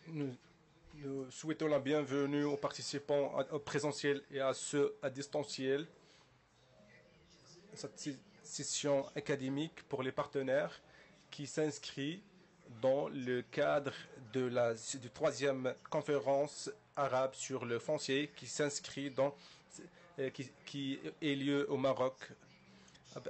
Nous, nous souhaitons la bienvenue aux participants au présentiel et à ceux à distanciel. Cette session académique pour les partenaires qui s'inscrit dans le cadre de la troisième conférence arabe sur le foncier qui s'inscrit dans qui ait lieu au Maroc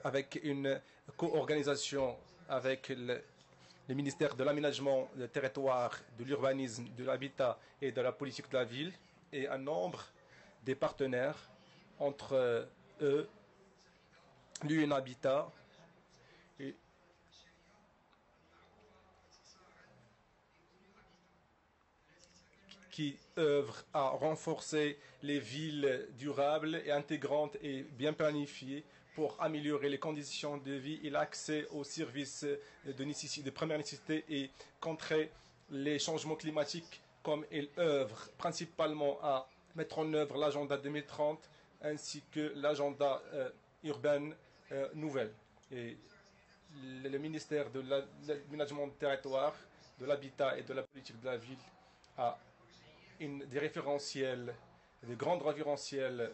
avec une co-organisation avec le ministère de l'aménagement du territoire, de l'urbanisme, de l'habitat et de la politique de la ville et un nombre des partenaires entre eux, l'UN Habitat et qui œuvre à renforcer les villes durables et intégrantes et bien planifiées pour améliorer les conditions de vie et l'accès aux services de première nécessité et contrer les changements climatiques, comme il œuvre principalement à mettre en œuvre l'agenda 2030 ainsi que l'agenda urbain nouvelle. Et le ministère de l'aménagement du territoire, de l'habitat et de la politique de la ville a des référentiels, des grands référentiels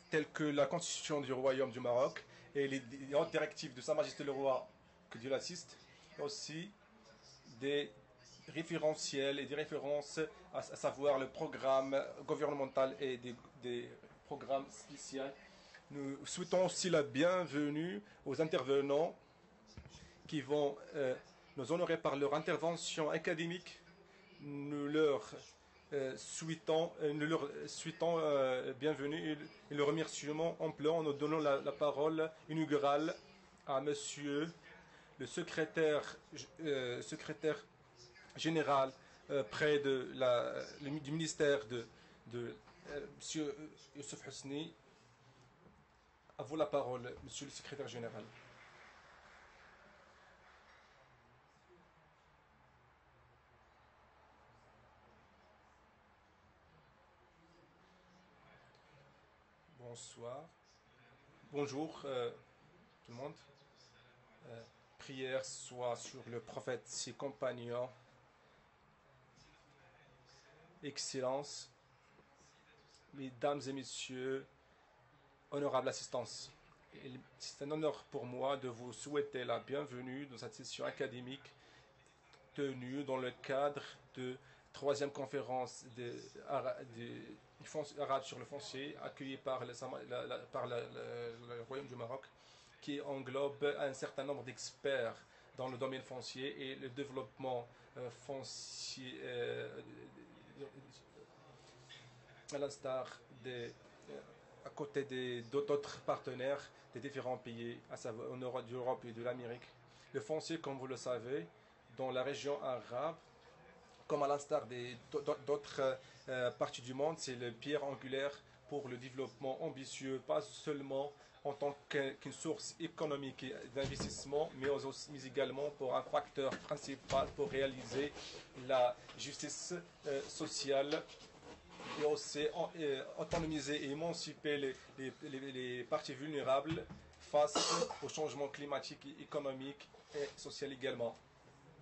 tels que la Constitution du Royaume du Maroc et les hautes directives de Sa Majesté le Roi, que Dieu l'assiste, et aussi des référentiels et des références, à savoir le programme gouvernemental et des programmes spéciaux. Nous souhaitons aussi la bienvenue aux intervenants qui vont nous honorer par leur intervention académique. Nous leur souhaitons bienvenue et le remerciement ample en nous donnant la parole inaugurale à monsieur le secrétaire général près du ministère de monsieur Youssef Hosni. À vous la parole, monsieur le secrétaire général. Bonsoir. Bonjour tout le monde. Prière soit sur le prophète, ses compagnons. Excellence, mesdames et messieurs, honorable assistance. C'est un honneur pour moi de vous souhaiter la bienvenue dans cette session académique tenue dans le cadre de troisième conférence arabe sur le foncier accueillie par le Royaume du Maroc, qui englobe un certain nombre d'experts dans le domaine foncier et le développement foncier, à l'instar à côté d'autres partenaires des différents pays, à savoir en Europe et de l'Amérique. Le foncier, comme vous le savez, dans la région arabe, comme à l'instar d'autres parties du monde, c'est le pierre angulaire pour le développement ambitieux, pas seulement en tant qu'une source économique d'investissement, mais également pour un facteur principal pour réaliser la justice sociale et aussi autonomiser et émanciper les parties vulnérables face au changement climatique, économique et social également.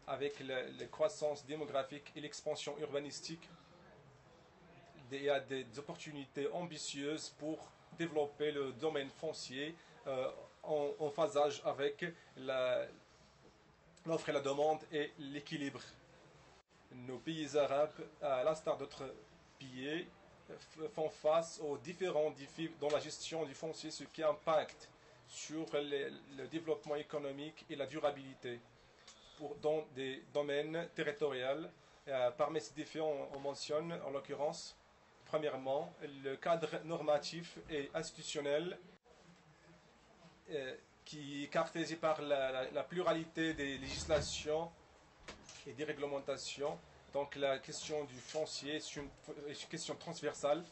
Avec la croissance démographique et l'expansion urbanistique, il y a des opportunités ambitieuses pour développer le domaine foncier en phasage avec l'offre et la demande et l'équilibre. Nos pays arabes, à l'instar d'autres pays, font face aux différents défis dans la gestion du foncier, ce qui impacte sur le développement économique et la durabilité dans des domaines territoriaux. Parmi ces défis, on mentionne en l'occurrence, premièrement, le cadre normatif et institutionnel qui est caractérisé par la pluralité des législations et des réglementations. Donc la question du foncier est une question transversale,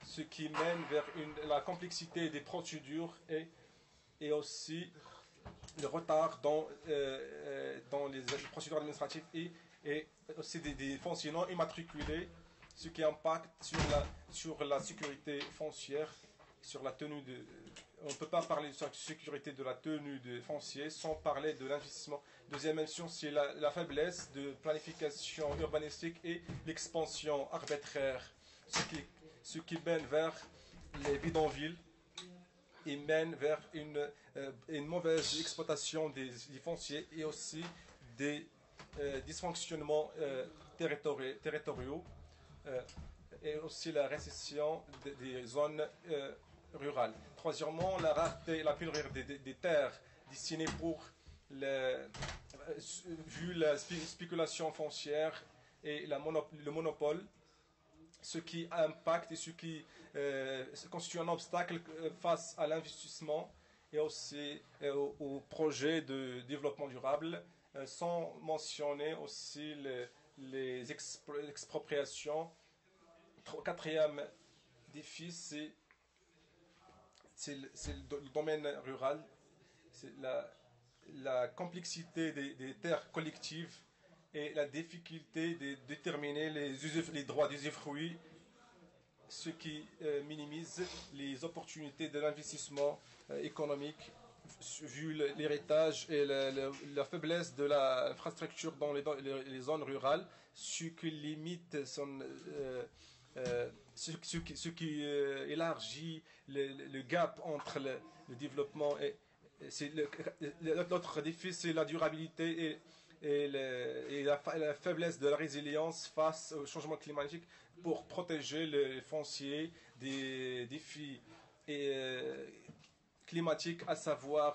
ce qui mène vers la complexité des procédures et aussi le retard dans les procédures administratives et aussi des fonciers non immatriculés, ce qui impacte sur la sécurité foncière, sur la tenue on ne peut pas parler de sécurité de la tenue des fonciers sans parler de l'investissement. Deuxième mention, c'est la faiblesse de planification urbanistique et l'expansion arbitraire, ce qui mène vers les bidonvilles et mène vers une mauvaise exploitation des fonciers et aussi des dysfonctionnements territoriaux et aussi la récession des zones rurales. Troisièmement, la rareté et la pénurie des terres destinées pour vu la spéculation foncière et le monopole, ce qui impacte et ce qui constitue un obstacle face à l'investissement et aussi au projet de développement durable, sans mentionner aussi les expropriations. Quatrième défi, c'est le domaine rural, c'est la complexité des terres collectives et la difficulté de déterminer les droits d'usufruit, ce qui minimise les opportunités de l'investissement économique vu l'héritage et la faiblesse de l'infrastructure dans les zones rurales, ce qui limite ce qui élargit le gap entre le développement et l'autre défi, c'est la durabilité et la faiblesse de la résilience face au changement climatique pour protéger les fonciers des défis climatiques, à savoir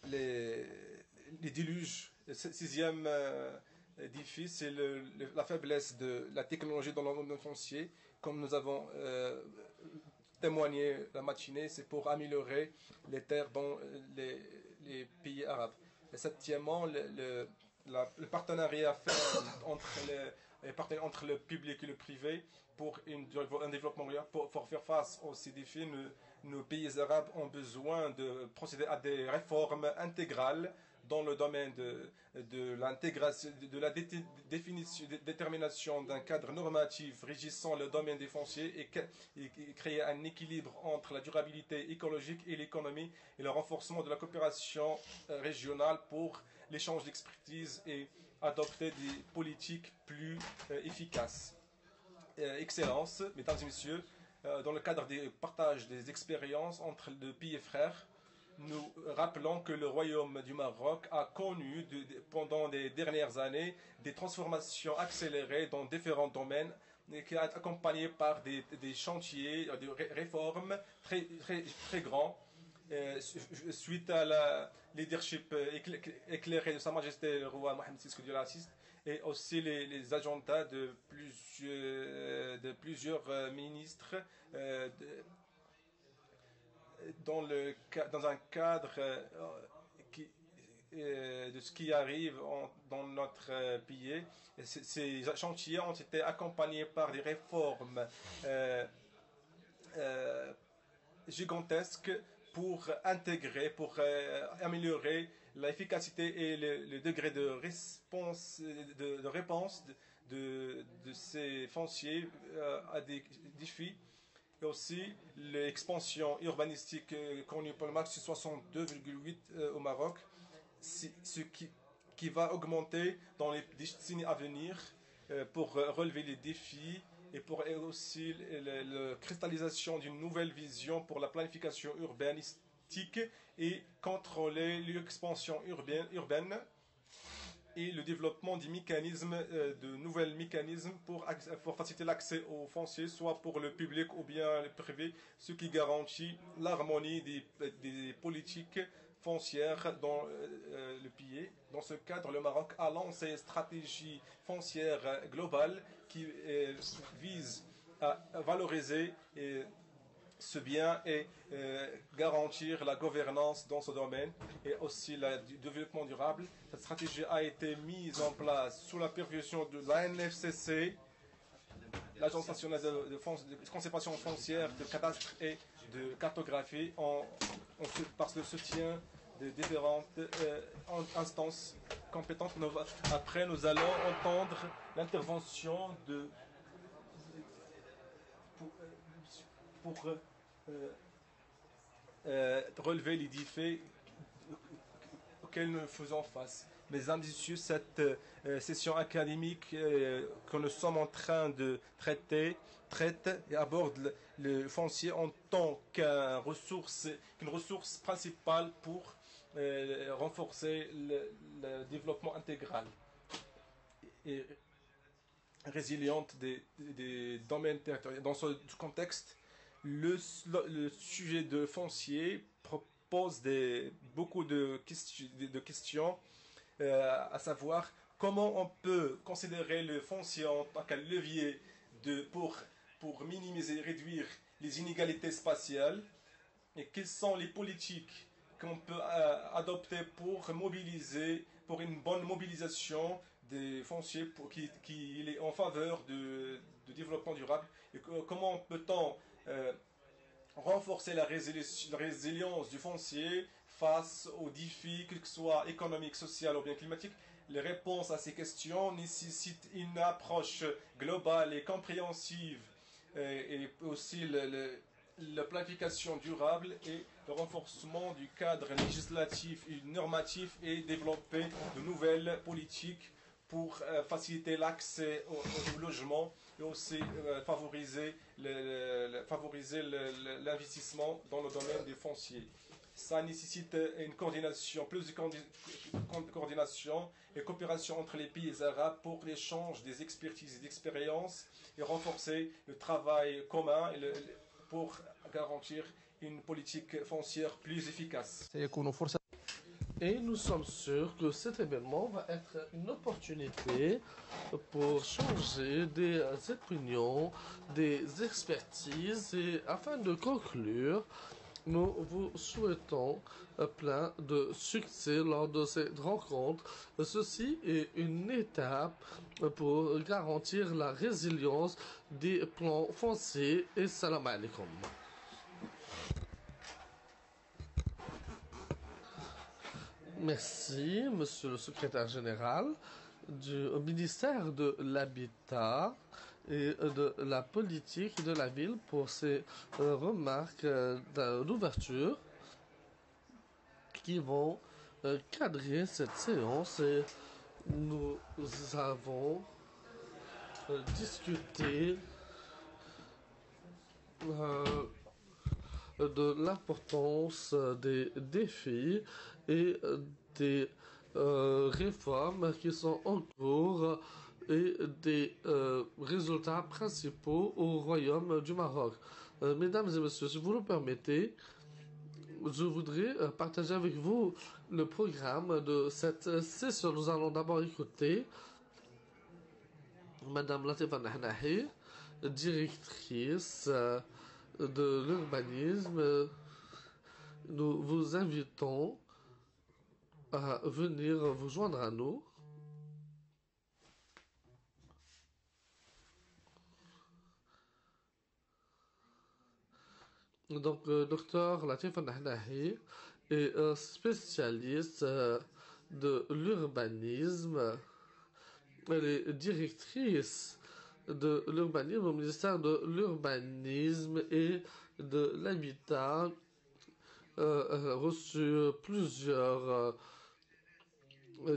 les déluges. Le sixième défi, c'est la faiblesse de la technologie dans le foncier. Comme nous avons témoigné la matinée, c'est pour améliorer les terres dans les pays arabes. Et septièmement, le partenariat entre le public et le privé pour un développement rural, pour faire face à ces défis. Nos pays arabes ont besoin de procéder à des réformes intégrales dans le domaine de l'intégration, de la détermination d'un cadre normatif régissant le domaine des fonciers et créer un équilibre entre la durabilité écologique et l'économie et le renforcement de la coopération régionale pour l'échange d'expertise et adopter des politiques plus efficaces. Excellence, mesdames et messieurs, dans le cadre du partage des expériences entre deux pays frères, nous rappelons que le Royaume du Maroc a connu pendant les dernières années des transformations accélérées dans différents domaines qui sont accompagnées par des chantiers, des réformes très grands. Suite à la leadership éclairé de Sa Majesté le roi Mohamed VI Dieu l'assiste, et aussi les agendas de plusieurs ministres dans un cadre de ce qui arrive dans notre pays. Ces chantiers ont été accompagnés par des réformes gigantesques pour intégrer, pour améliorer l'efficacité et le degré de réponse de ces fonciers à des défis. Et aussi l'expansion urbanistique connue pour le max 62,8 au Maroc, ce qui va augmenter dans les décennies à venir pour relever les défis et pour aussi la cristallisation d'une nouvelle vision pour la planification urbanistique et contrôler l'expansion urbaine et le développement des mécanismes, de nouveaux mécanismes pour faciliter l'accès aux fonciers, soit pour le public ou bien le privé, ce qui garantit l'harmonie des politiques foncières dans le pays. Dans ce cadre, le Maroc a lancé une stratégie foncière globale qui vise à valoriser ce bien et garantir la gouvernance dans ce domaine et aussi le développement durable. Cette stratégie a été mise en place sous la supervision de l'ANFCC, l'Agence nationale de conservation foncière, de cadastre et de cartographie, par le soutien de différentes instances compétentes. Après, nous allons entendre l'intervention pour relever les défis auxquels nous faisons face. Mesdames et messieurs, cette session académique que nous sommes en train de traite et aborde le foncier en tant qu'une ressource principale pour renforcer le développement intégral et résiliente des domaines territoriaux. Dans ce contexte, le sujet de foncier propose beaucoup de questions, à savoir comment on peut considérer le foncier en tant qu'un levier pour minimiser et réduire les inégalités spatiales et quelles sont les politiques qu'on peut adopter pour une bonne mobilisation des fonciers qui est en faveur de développement durable et comment peut-on renforcer la résilience du foncier face aux défis, qu'ils soient économiques, sociaux ou bien climatiques. Les réponses à ces questions nécessitent une approche globale et compréhensive et aussi la planification durable et le renforcement du cadre législatif et normatif et développer de nouvelles politiques pour faciliter l'accès au logement et aussi favoriser l'investissement dans le domaine des fonciers. Ça nécessite une coordination, plus de coordination et coopération entre les pays arabes pour l'échange des expertises et d'expériences et renforcer le travail commun pour garantir une politique foncière plus efficace. Et nous sommes sûrs que cet événement va être une opportunité pour changer des opinions, des expertises et afin de conclure, nous vous souhaitons plein de succès lors de cette rencontre. Ceci est une étape pour garantir la résilience des plans fonciers et salam alaikum. Merci, monsieur le secrétaire général du ministère de l'Habitat et de la politique de la ville pour ces remarques d'ouverture qui vont cadrer cette séance. Et nous avons discuté de l'importance des défis et des réformes qui sont en cours et des résultats principaux au Royaume du Maroc. Mesdames et messieurs, si vous le permettez, je voudrais partager avec vous le programme de cette session. Nous allons d'abord écouter Madame Latifa Nahnahi, directrice de l'urbanisme. Nous vous invitons à venir vous joindre à nous. Donc, docteur Latifa Nahnahi est spécialiste de l'urbanisme. Elle est directrice de l'urbanisme au ministère de l'urbanisme et de l'habitat. Reçu plusieurs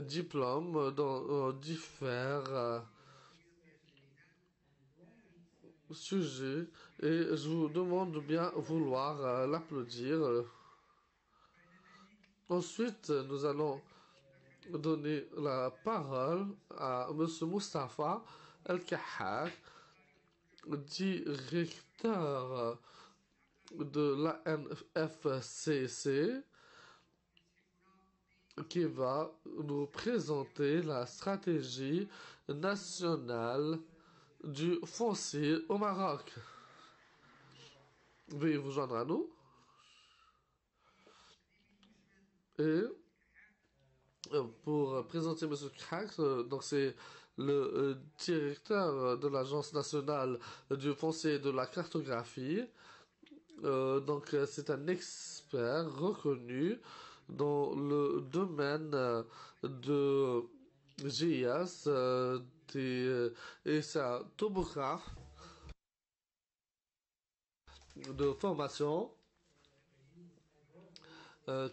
diplômes dans divers sujets et je vous demande de bien vouloir l'applaudir. Ensuite, nous allons donner la parole à M. Moustapha El-Kahar, directeur de l'ANFCC, qui va nous présenter la stratégie nationale du foncier au Maroc. Veuillez vous joindre à nous. Et pour présenter M. Krax, donc c'est le directeur de l'Agence nationale du foncier et de la cartographie. Donc c'est un expert reconnu dans le domaine de GIS et sa topographe de formation.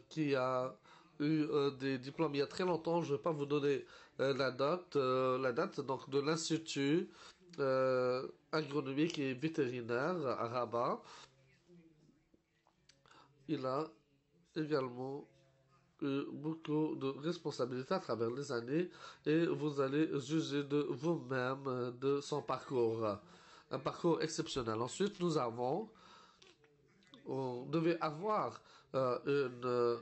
qui a eu des diplômes il y a très longtemps. Je ne vais pas vous donner la date donc de l'Institut agronomique et vétérinaire à Rabat. Il a également eu beaucoup de responsabilités à travers les années et vous allez juger de vous-même de son parcours. Un parcours exceptionnel. Ensuite, on devait avoir une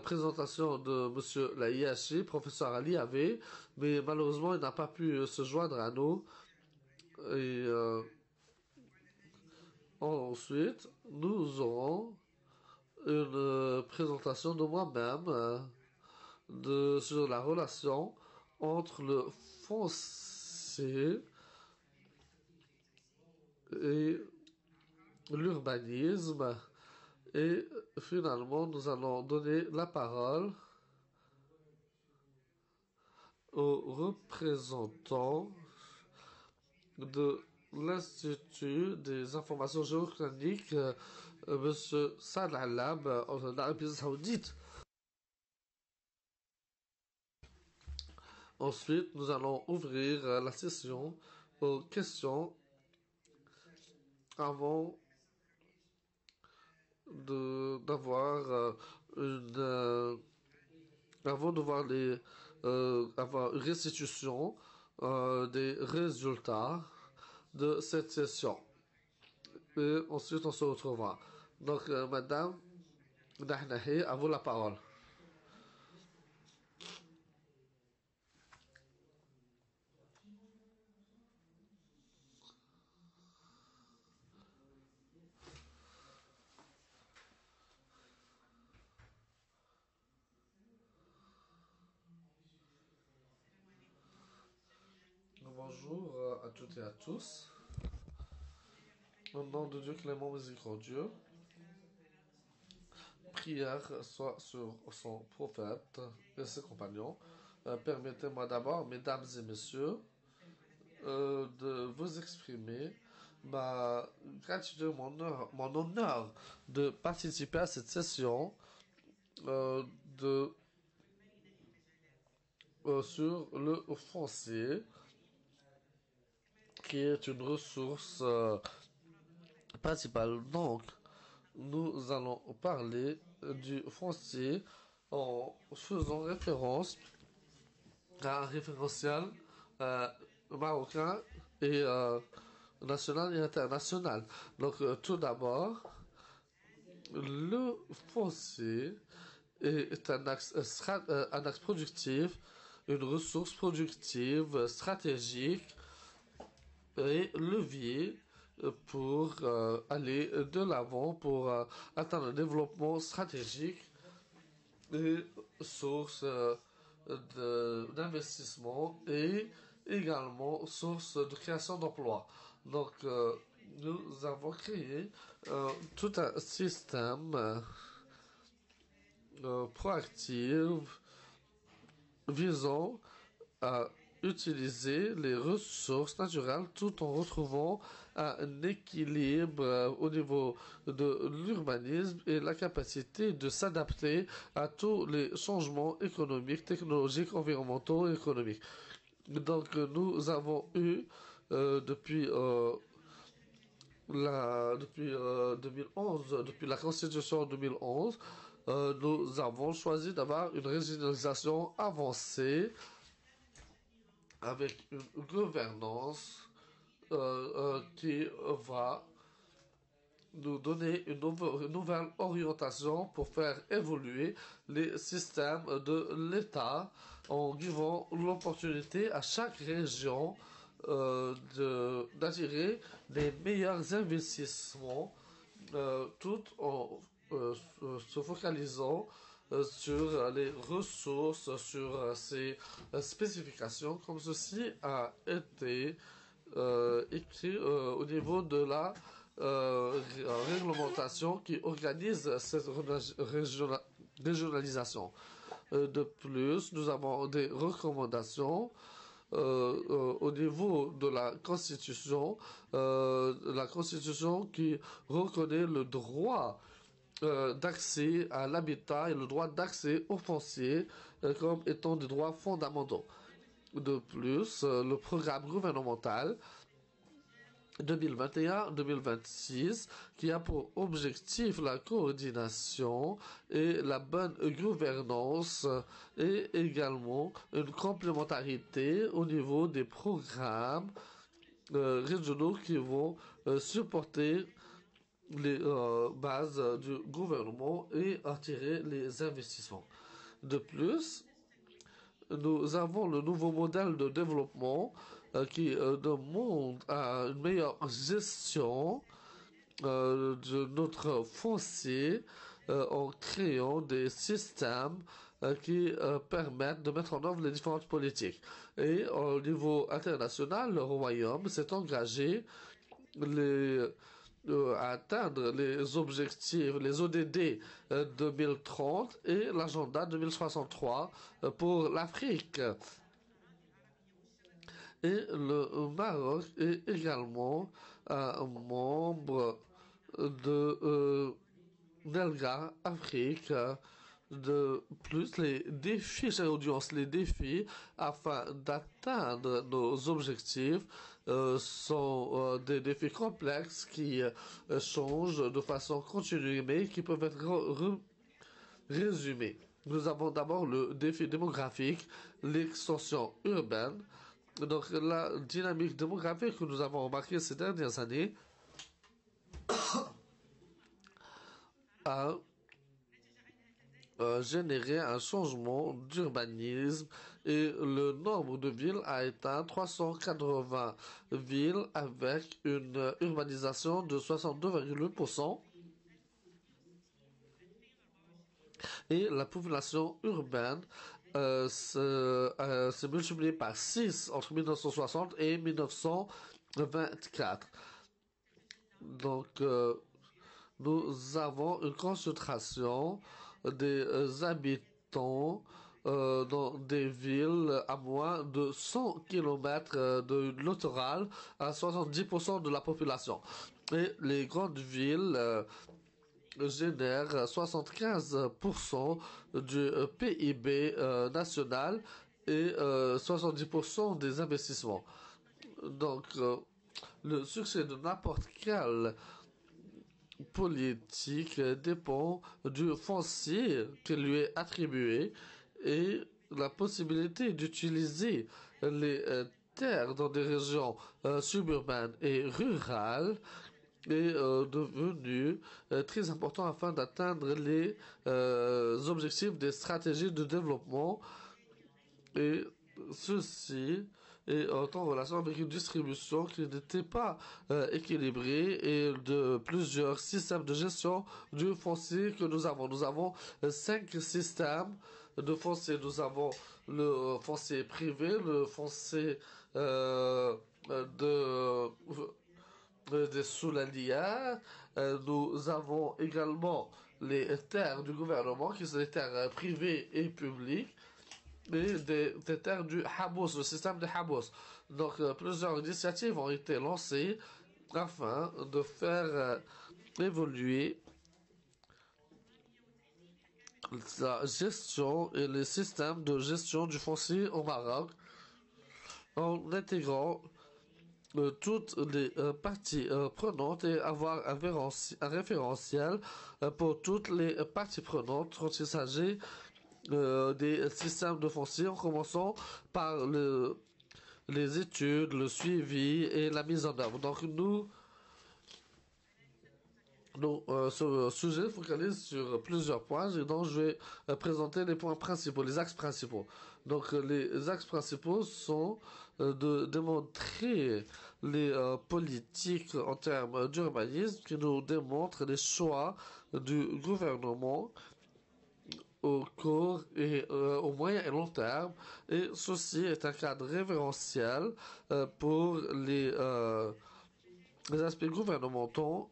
présentation de M. Laïachi, professeur Ali avait, mais malheureusement, il n'a pas pu se joindre à nous. Et ensuite, nous aurons une présentation de moi-même sur la relation entre le foncier et l'urbanisme. Et finalement, nous allons donner la parole aux représentants de l'Institut des informations géochroniques, M. Saad Al-Alab, en Arabie Saoudite. Ensuite, nous allons ouvrir la session aux questions avant d'avoir avant de voir avoir une restitution des résultats de cette session. Et ensuite, on se retrouvera. Donc, Madame Dahnahi, à vous la parole. Bonjour à toutes et à tous. Au nom de Dieu clément miséricordieux, prière soit sur son prophète et ses compagnons. Permettez-moi d'abord, mesdames et messieurs, de vous exprimer ma gratitude, mon honneur de participer à cette session sur le foncier, qui est une ressource principale. Donc, nous allons parler du foncier en faisant référence à un référentiel marocain et national et international. Donc, tout d'abord, le foncier est un axe productif, une ressource productive stratégique et levier pour aller de l'avant, pour atteindre un développement stratégique et source d'investissement et également source de création d'emplois. Donc, nous avons créé tout un système proactif visant à utiliser les ressources naturelles tout en retrouvant un équilibre au niveau de l'urbanisme et la capacité de s'adapter à tous les changements économiques, technologiques, environnementaux et économiques. Donc nous avons eu depuis 2011, depuis la Constitution en 2011, nous avons choisi d'avoir une régionalisation avancée avec une gouvernance qui va nous donner une nouvelle orientation pour faire évoluer les systèmes de l'État en donnant l'opportunité à chaque région d'attirer les meilleurs investissements tout en se focalisant sur les ressources, sur ces spécifications, comme ceci a été écrit au niveau de la réglementation qui organise cette régionalisation. De plus, nous avons des recommandations au niveau de la Constitution qui reconnaît le droit d'accès à l'habitat et le droit d'accès au foncier comme étant des droits fondamentaux. De plus, le programme gouvernemental 2021-2026 qui a pour objectif la coordination et la bonne gouvernance et également une complémentarité au niveau des programmes régionaux qui vont supporter les bases du gouvernement et attirer les investissements. De plus, nous avons le nouveau modèle de développement qui demande à une meilleure gestion de notre foncier en créant des systèmes qui permettent de mettre en œuvre les différentes politiques. Et au niveau international, le Royaume s'est engagé à atteindre les objectifs, les ODD 2030 et l'agenda 2063 pour l'Afrique. Et le Maroc est également un membre de Delga Afrique. De plus, les défis, chère audience, les défis afin d'atteindre nos objectifs sont des défis complexes qui changent de façon continue, mais qui peuvent être résumés. Nous avons d'abord le défi démographique, l'extension urbaine. Donc, la dynamique démographique que nous avons remarquée ces dernières années a généré un changement d'urbanisme et le nombre de villes a atteint 380 villes avec une urbanisation de 62,8%. Et la population urbaine s'est multipliée par 6 entre 1960 et 1924. Donc, nous avons une concentration des habitants dans des villes à moins de 100 km de littoral à 70% de la population. Et les grandes villes génèrent 75% du PIB national et 70% des investissements. Donc, le succès de n'importe quelle politique dépend du foncier qui lui est attribué et la possibilité d'utiliser les terres dans des régions suburbaines et rurales est devenu très important afin d'atteindre les objectifs des stratégies de développement et ceci est en relation avec une distribution qui n'était pas équilibrée et de plusieurs systèmes de gestion du foncier que nous avons. Nous avons 5 systèmes de foncier. Nous avons le foncier privé, le foncier des soulalières. Nous avons également les terres du gouvernement qui sont des terres privées et publiques. Et des terres du Habous, le système de Habous. Donc, plusieurs initiatives ont été lancées afin de faire évoluer la gestion et les systèmes de gestion du foncier au Maroc en intégrant toutes les parties prenantes et avoir un référentiel pour toutes les parties prenantes quand il s'agit des systèmes de foncier en commençant par les études, le suivi et la mise en œuvre. Donc ce sujet focalise sur plusieurs points et donc je vais présenter les points principaux, les axes principaux. Donc les axes principaux sont de démontrer les politiques en termes d'urbanisme qui nous démontrent les choix du gouvernement au court et au moyen et long terme. Et ceci est un cadre référentiel pour les aspects gouvernementaux,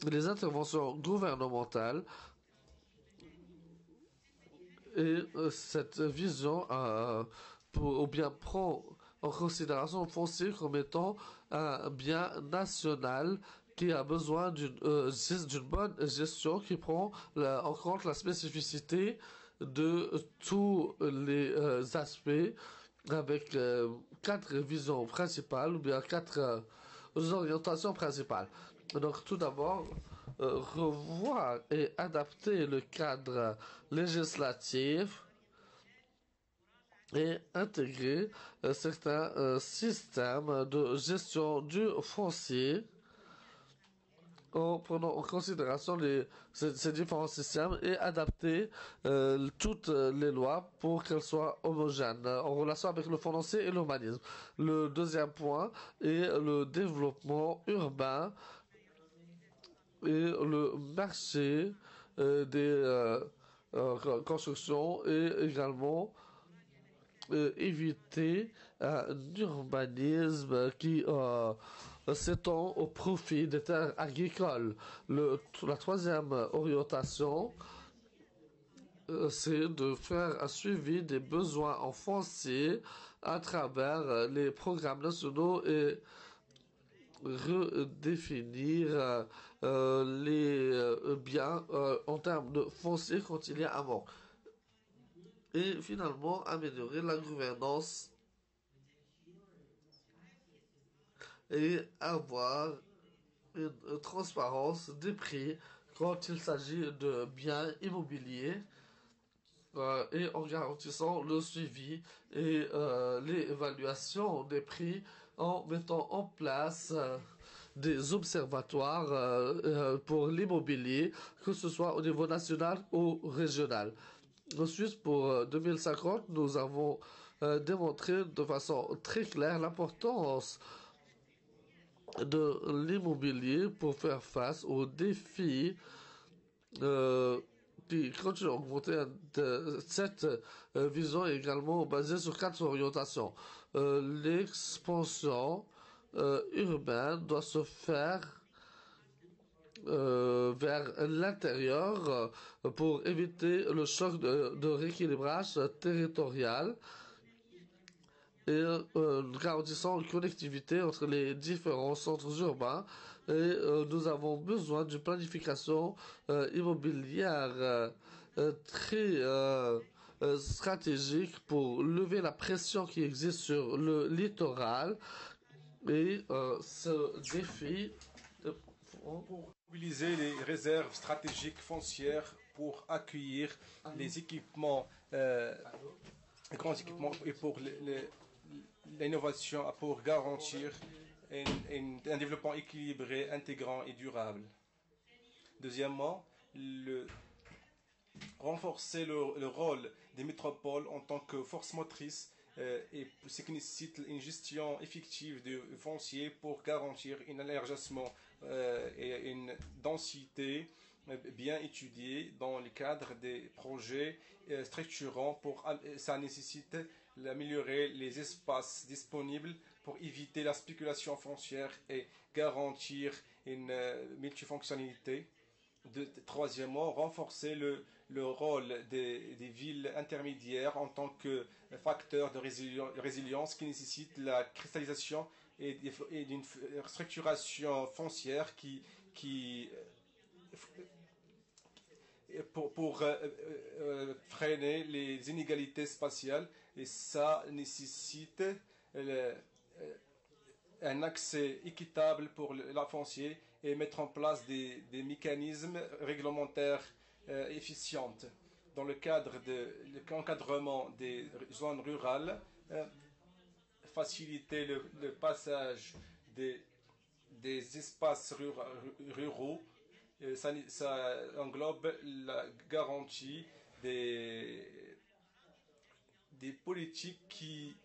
les interventions gouvernementales. Et cette vision prend en considération le foncier comme étant un bien national qui a besoin d'une bonne gestion qui prend en compte la spécificité de tous les aspects avec 4 visions principales ou bien 4 orientations principales. Donc tout d'abord, revoir et adapter le cadre législatif et intégrer certains systèmes de gestion du foncier en prenant en considération ces différents systèmes et adapter toutes les lois pour qu'elles soient homogènes en relation avec le foncier et l'urbanisme. Le deuxième point est le développement urbain et le marché des constructions et également éviter un urbanisme qui s'étend au profit des terres agricoles. La troisième orientation, c'est de faire un suivi des besoins en foncier à travers les programmes nationaux et redéfinir les biens en termes de foncier quand il y a un manque. Et finalement, améliorer la gouvernance et avoir une transparence des prix quand il s'agit de biens immobiliers et en garantissant le suivi et l'évaluation des prix en mettant en place des observatoires pour l'immobilier, que ce soit au niveau national ou régional. Ensuite, pour 2050, nous avons démontré de façon très claire l'importance de l'immobilier pour faire face aux défis qui continuent à augmenter. Cette vision est également basée sur 4 orientations. L'expansion urbaine doit se faire vers l'intérieur pour éviter le choc de rééquilibrage territorial et garantissant une connectivité entre les différents centres urbains. Et nous avons besoin d'une planification immobilière très stratégique pour lever la pression qui existe sur le littoral. Et ce défi pour mobiliser les réserves stratégiques foncières pour accueillir les équipements, les grands équipements et pour l'innovation, pour garantir un développement équilibré, intégrant et durable. Deuxièmement, renforcer le rôle des métropoles en tant que force motrice et ce qui nécessite une gestion effective du foncier pour garantir un élargissement et une densité bien étudiée dans le cadre des projets structurants. Ça nécessite d'améliorer les espaces disponibles pour éviter la spéculation foncière et garantir une multifonctionnalité. Troisièmement, renforcer le rôle des villes intermédiaires en tant que facteur de résilience qui nécessite la cristallisation et d'une structuration foncière pour freiner les inégalités spatiales, et ça nécessite un accès équitable pour la foncier et mettre en place des mécanismes réglementaires efficients. Dans le cadre de l'encadrement des zones rurales, faciliter le passage des espaces ruraux, ça englobe la garantie des politiques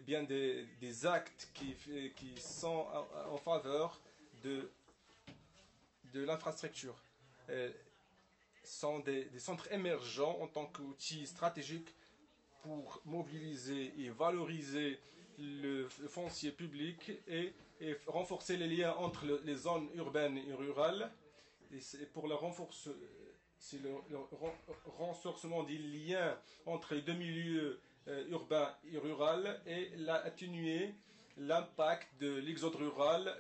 bien des actes qui sont en faveur de l'infrastructure. Sont des centres émergents en tant qu'outil stratégique pour mobiliser et valoriser le foncier public et renforcer les liens entre les zones urbaines et rurales. Et pour le renforcement des liens entre les deux milieux urbains et rural et atténuer l'impact de l'exode rural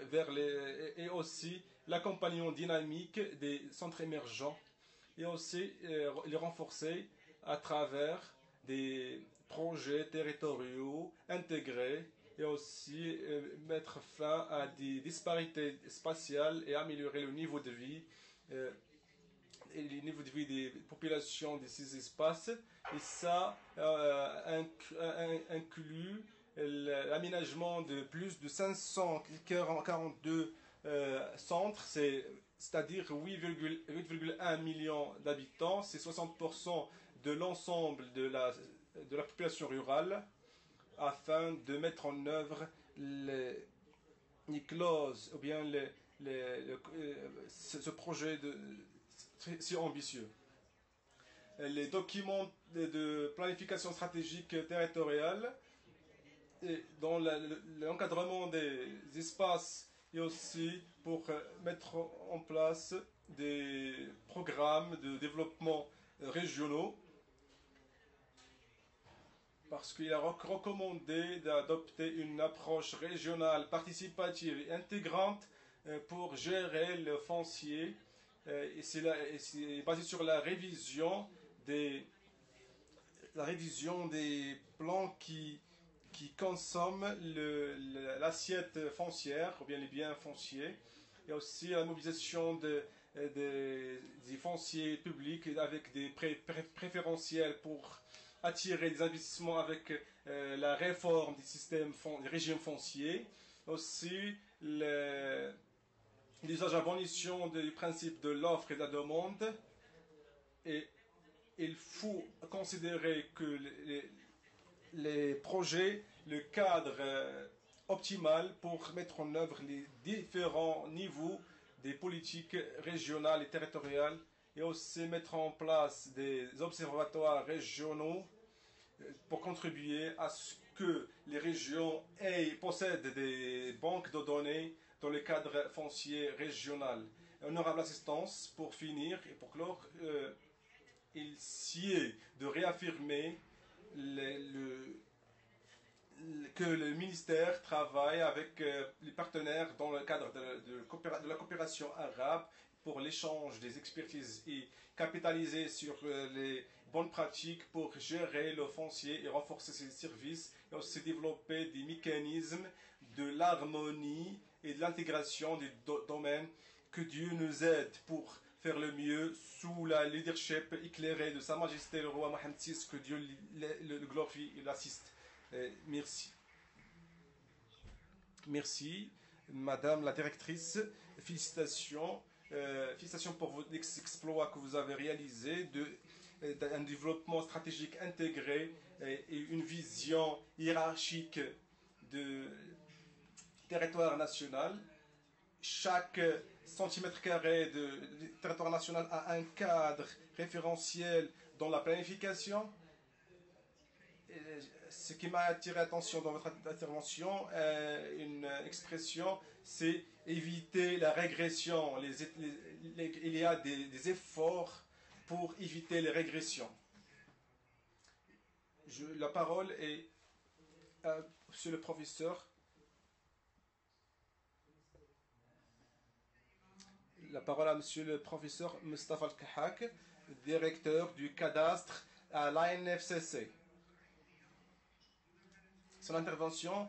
et aussi l'accompagnement dynamique des centres émergents et aussi les renforcer à travers des projets territoriaux intégrés et aussi mettre fin à des disparités spatiales et améliorer le niveau de vie et le niveau de vie des populations de ces espaces. Et ça inclut l'aménagement de plus de 542 centres, c'est-à-dire 8,1 millions d'habitants, c'est 60% de l'ensemble de la population rurale, afin de mettre en œuvre les clauses ou bien ce projet si ambitieux. Les documents de planification stratégique territoriale et dans l'encadrement des espaces et aussi pour mettre en place des programmes de développement régionaux, parce qu'il a recommandé d'adopter une approche régionale participative et intégrante pour gérer le foncier. Et c'est basé sur la révision des plans qui consomment l'assiette foncière ou bien les biens fonciers. Il y a aussi la mobilisation des fonciers publics avec des préférentiels pour attirer des investissements avec la réforme du régime foncier. Aussi l'usage à bon escient du principe de l'offre et de la demande. Et il faut considérer que les projets, le cadre optimal pour mettre en œuvre les différents niveaux des politiques régionales et territoriales, et aussi mettre en place des observatoires régionaux pour contribuer à ce que les régions possèdent des banques de données dans le cadre foncier régional. Honorable assistance, pour finir et pour clore, il sied de réaffirmer que le ministère travaille avec les partenaires dans le cadre de la coopération arabe pour l'échange des expertises et capitaliser sur les bonnes pratiques pour gérer le foncier et renforcer ses services, et aussi développer des mécanismes de l'harmonie et de l'intégration des domaines. Que Dieu nous aide pour faire le mieux sous la leadership éclairée de Sa Majesté le roi Mohammed VI, que Dieu le glorifie et l'assiste. Merci. Merci, Madame la directrice. Félicitations. Félicitations pour vos exploits que vous avez réalisés d'un développement stratégique intégré et une vision hiérarchique de territoire national. Chaque centimètre carré de territoire national a un cadre référentiel dans la planification. Ce qui m'a attiré l'attention dans votre intervention, une expression, c'est éviter la régression. Il y a des efforts pour éviter les régressions. La parole est à monsieur le professeur. La parole à monsieur le professeur Mustafa Al-Kahak, directeur du cadastre à l'ANFCC. Son intervention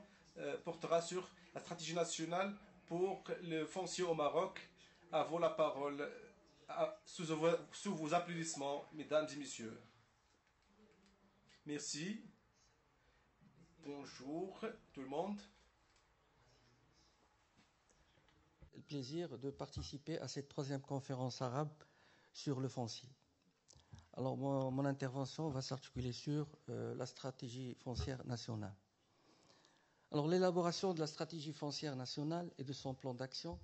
portera sur la stratégie nationale pour le foncier au Maroc. À vous la parole, sous vos applaudissements, mesdames et messieurs. Merci. Bonjour tout le monde. Le plaisir de participer à cette 3e conférence arabe sur le foncier. Alors mon intervention va s'articuler sur la stratégie foncière nationale. Alors l'élaboration de la stratégie foncière nationale et de son plan d'action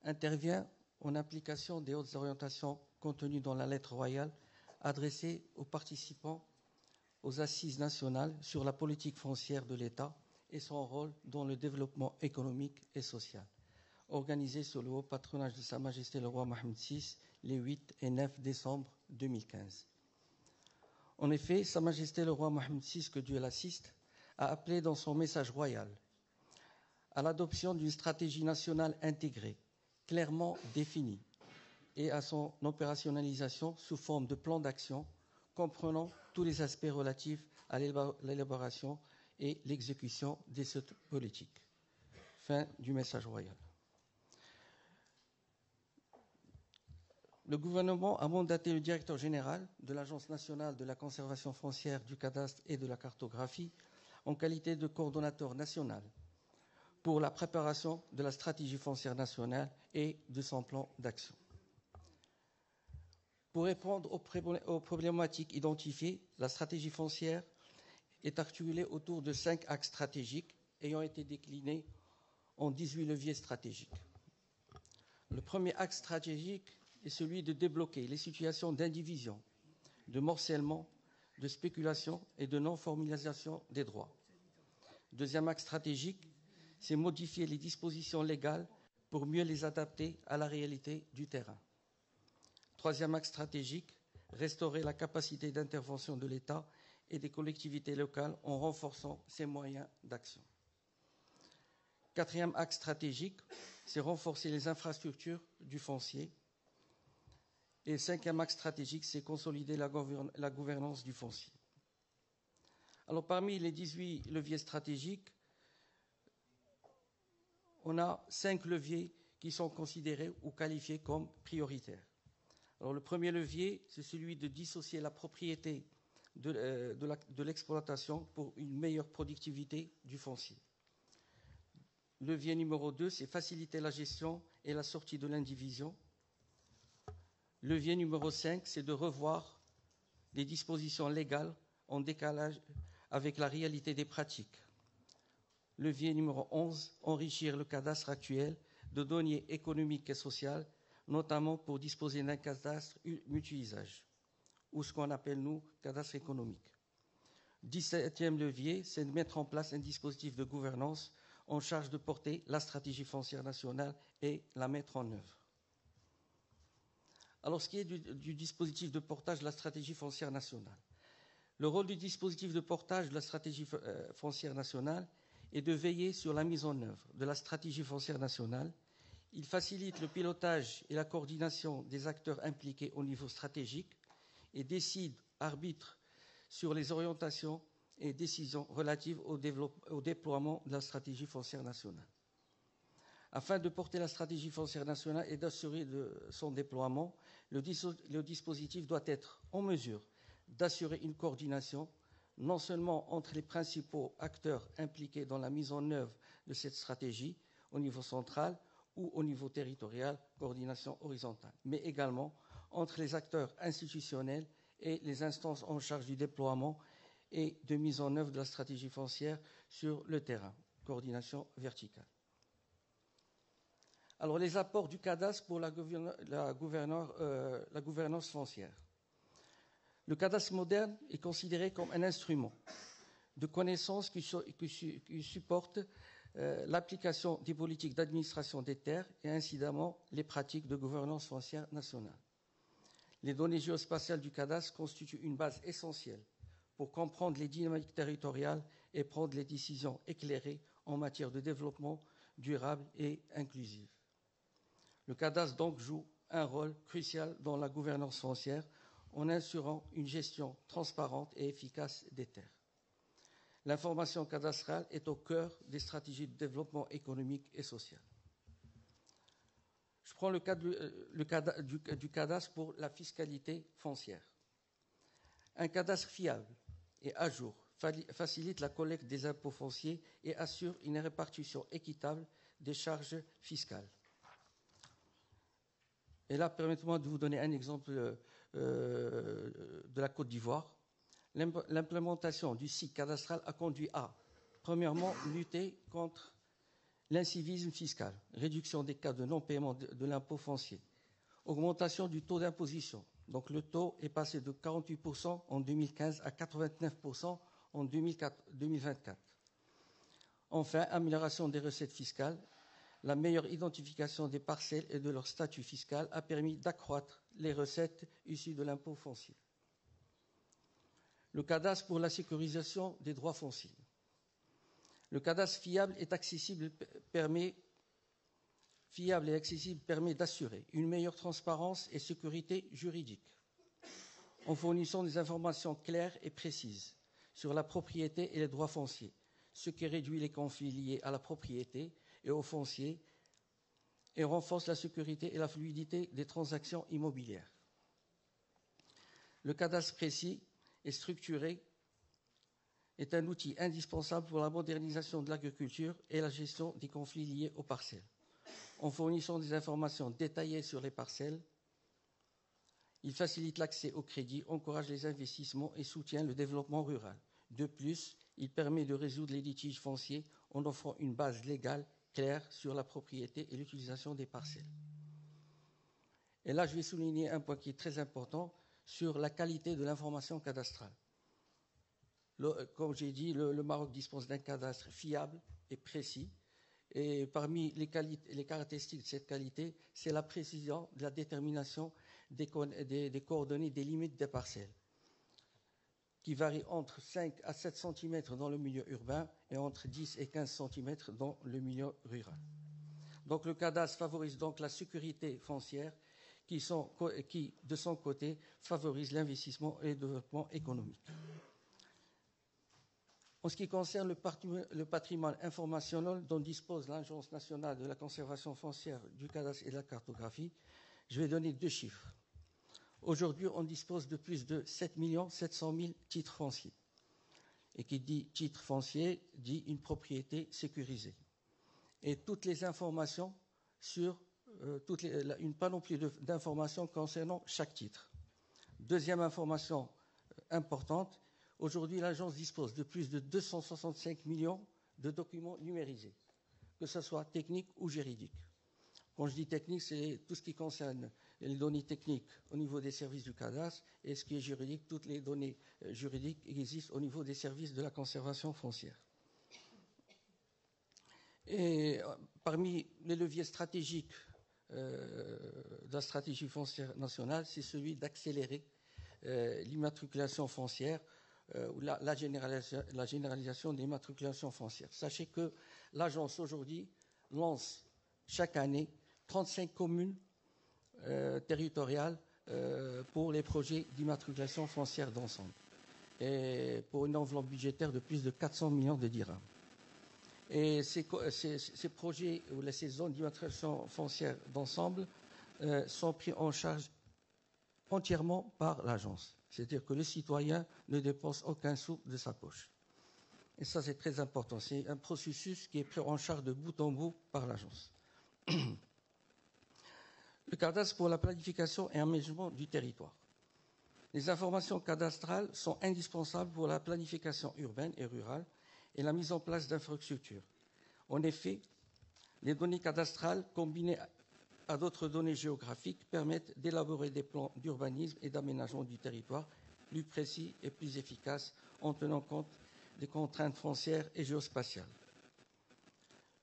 intervient en application des hautes orientations contenues dans la lettre royale adressée aux participants aux assises nationales sur la politique foncière de l'État et son rôle dans le développement économique et social, organisée sous le haut patronage de Sa Majesté le roi Mohammed VI les 8 et 9 décembre 2015. En effet, Sa Majesté le roi Mohammed VI, que Dieu l'assiste, a appelé dans son message royal à l'adoption d'une stratégie nationale intégrée, clairement définie, et à son opérationnalisation sous forme de plan d'action comprenant tous les aspects relatifs à l'élaboration et l'exécution de cette politique. Fin du message royal. Le gouvernement a mandaté le directeur général de l'Agence nationale de la conservation foncière, du cadastre et de la cartographie en qualité de coordonnateur national pour la préparation de la stratégie foncière nationale et de son plan d'action. Pour répondre aux problématiques identifiées, la stratégie foncière est articulée autour de 5 axes stratégiques ayant été déclinés en 18 leviers stratégiques. Le premier axe stratégique est celui de débloquer les situations d'indivision, de morcellement, de spéculation et de non-formalisation des droits. Deuxième axe stratégique, c'est modifier les dispositions légales pour mieux les adapter à la réalité du terrain. Troisième axe stratégique, restaurer la capacité d'intervention de l'État et des collectivités locales en renforçant ses moyens d'action. Quatrième axe stratégique, c'est renforcer les infrastructures du foncier. Et cinquième axe stratégique, c'est consolider la gouvernance du foncier. Alors, parmi les 18 leviers stratégiques, on a 5 leviers qui sont considérés ou qualifiés comme prioritaires. Alors, le premier levier, c'est celui de dissocier la propriété de l'exploitation pour une meilleure productivité du foncier. Levier numéro 2, c'est faciliter la gestion et la sortie de l'indivision. Levier numéro 5, c'est de revoir les dispositions légales en décalage avec la réalité des pratiques. Levier numéro 11, enrichir le cadastre actuel de données économiques et sociales, notamment pour disposer d'un cadastre multi-usage, ou ce qu'on appelle, nous, cadastre économique. 17e levier, c'est de mettre en place un dispositif de gouvernance en charge de porter la stratégie foncière nationale et la mettre en œuvre. Alors, ce qui est du dispositif de portage de la stratégie foncière nationale. Le rôle du dispositif de portage de la stratégie foncière nationale est de veiller sur la mise en œuvre de la stratégie foncière nationale. Il facilite le pilotage et la coordination des acteurs impliqués au niveau stratégique et décide, arbitre sur les orientations et décisions relatives au déploiement de la stratégie foncière nationale. Afin de porter la stratégie foncière nationale et d'assurer son déploiement, le dispositif doit être en mesure d'assurer une coordination non seulement entre les principaux acteurs impliqués dans la mise en œuvre de cette stratégie au niveau central ou au niveau territorial, coordination horizontale, mais également entre les acteurs institutionnels et les instances en charge du déploiement et de mise en œuvre de la stratégie foncière sur le terrain, coordination verticale. Alors, les apports du cadastre pour la gouvernance foncière. Le cadastre moderne est considéré comme un instrument de connaissance qui supporte l'application des politiques d'administration des terres et incidemment les pratiques de gouvernance foncière nationale. Les données géospatiales du cadastre constituent une base essentielle pour comprendre les dynamiques territoriales et prendre les décisions éclairées en matière de développement durable et inclusif. Le cadastre donc joue un rôle crucial dans la gouvernance foncière en assurant une gestion transparente et efficace des terres. L'information cadastrale est au cœur des stratégies de développement économique et social. Je prends le cas du cadastre pour la fiscalité foncière. Un cadastre fiable et à jour facilite la collecte des impôts fonciers et assure une répartition équitable des charges fiscales. Et là, permettez-moi de vous donner un exemple de la Côte d'Ivoire. L'implémentation du SIC cadastral a conduit à, premièrement, lutter contre l'incivisme fiscal, réduction des cas de non-paiement de l'impôt foncier, augmentation du taux d'imposition. Donc le taux est passé de 48% en 2015 à 89% en 2024. Enfin, amélioration des recettes fiscales. La meilleure identification des parcelles et de leur statut fiscal a permis d'accroître les recettes issues de l'impôt foncier. Le cadastre pour la sécurisation des droits fonciers. Le cadastre fiable et accessible permet d'assurer une meilleure transparence et sécurité juridique en fournissant des informations claires et précises sur la propriété et les droits fonciers, ce qui réduit les conflits liés à la propriété et au foncier et renforce la sécurité et la fluidité des transactions immobilières. Le cadastre précis et structuré est un outil indispensable pour la modernisation de l'agriculture et la gestion des conflits liés aux parcelles. En fournissant des informations détaillées sur les parcelles, il facilite l'accès au crédit, encourage les investissements et soutient le développement rural. De plus, il permet de résoudre les litiges fonciers en offrant une base légale claire sur la propriété et l'utilisation des parcelles. Et là, je vais souligner un point qui est très important sur la qualité de l'information cadastrale. Comme j'ai dit, le Maroc dispose d'un cadastre fiable et précis. Et parmi les caractéristiques de cette qualité, c'est la précision de la détermination des coordonnées des limites des parcelles, qui varient entre 5 à 7 cm dans le milieu urbain et entre 10 et 15 cm dans le milieu rural. Donc le cadastre favorise donc la sécurité foncière qui, de son côté, favorise l'investissement et le développement économique. En ce qui concerne le patrimoine informationnel dont dispose l'Agence nationale de la conservation foncière, du cadastre et de la cartographie, je vais donner 2 chiffres. Aujourd'hui, on dispose de plus de 7 700 000 titres fonciers. Et qui dit titre foncier dit une propriété sécurisée. Et toutes les informations sur une panoplie d'informations concernant chaque titre. Deuxième information importante, aujourd'hui l'agence dispose de plus de 265 millions de documents numérisés, que ce soit technique ou juridique. Quand je dis technique, c'est tout ce qui concerne les données techniques au niveau des services du cadastre et ce qui est juridique, toutes les données juridiques existent au niveau des services de la conservation foncière. Et parmi les leviers stratégiques de la stratégie foncière nationale, c'est celui d'accélérer l'immatriculation foncière ou la généralisation des immatriculations foncières. Sachez que l'agence aujourd'hui lance chaque année 35 communes territoriales pour les projets d'immatriculation foncière d'ensemble et pour une enveloppe budgétaire de plus de 400 millions de dirhams. Et ces projets ou ces zones d'immatriculation foncière d'ensemble sont pris en charge entièrement par l'agence. C'est-à-dire que le citoyen ne dépense aucun sou de sa poche. Et ça, c'est très important. C'est un processus qui est pris en charge de bout en bout par l'agence. Le cadastre pour la planification et aménagement du territoire. Les informations cadastrales sont indispensables pour la planification urbaine et rurale et la mise en place d'infrastructures. En effet, les données cadastrales combinées à d'autres données géographiques permettent d'élaborer des plans d'urbanisme et d'aménagement du territoire plus précis et plus efficaces en tenant compte des contraintes foncières et géospatiales.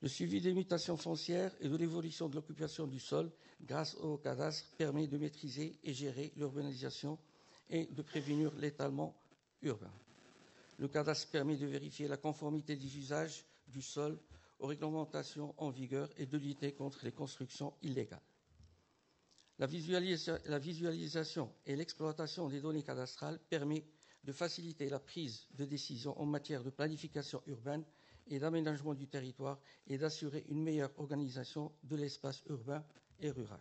Le suivi des mutations foncières et de l'évolution de l'occupation du sol grâce au cadastre permet de maîtriser et gérer l'urbanisation et de prévenir l'étalement urbain. Le cadastre permet de vérifier la conformité des usages du sol aux réglementations en vigueur et de lutter contre les constructions illégales. La visualisation et l'exploitation des données cadastrales permet de faciliter la prise de décision en matière de planification urbaine et d'aménagement du territoire et d'assurer une meilleure organisation de l'espace urbain et rural.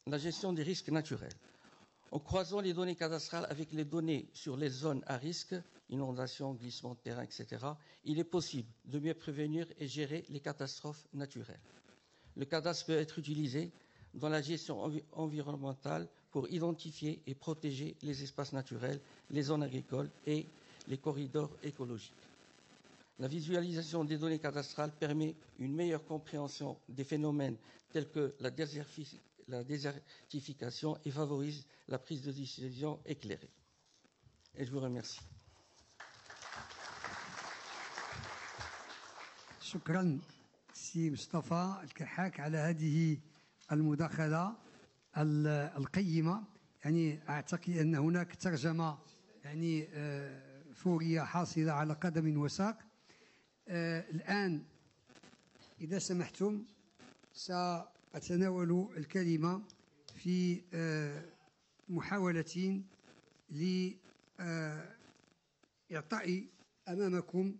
La gestion des risques naturels. En croisant les données cadastrales avec les données sur les zones à risque, inondations, glissements de terrain, etc., il est possible de mieux prévenir et gérer les catastrophes naturelles. Le cadastre peut être utilisé dans la gestion environnementale pour identifier et protéger les espaces naturels, les zones agricoles et les corridors écologiques. La visualisation des données cadastrales permet une meilleure compréhension des phénomènes tels que la désertification et favorise la prise de décision éclairée. Et je vous remercie. شكرا سي مصطفى الكحاك على هذه المداخلة القيمة يعني أعتقد أن هناك ترجمة يعني فورية حاصلة على قدم وساق. الآن إذا سمحتم سأتناول الكلمة في محاولة لإعطاء أمامكم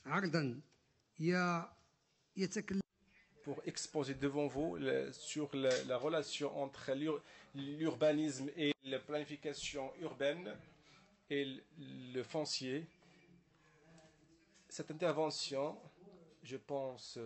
عرضا يتكلم pour exposer devant vous sur la relation entre l'urbanisme et la planification urbaine et le foncier. Cette intervention, je pense,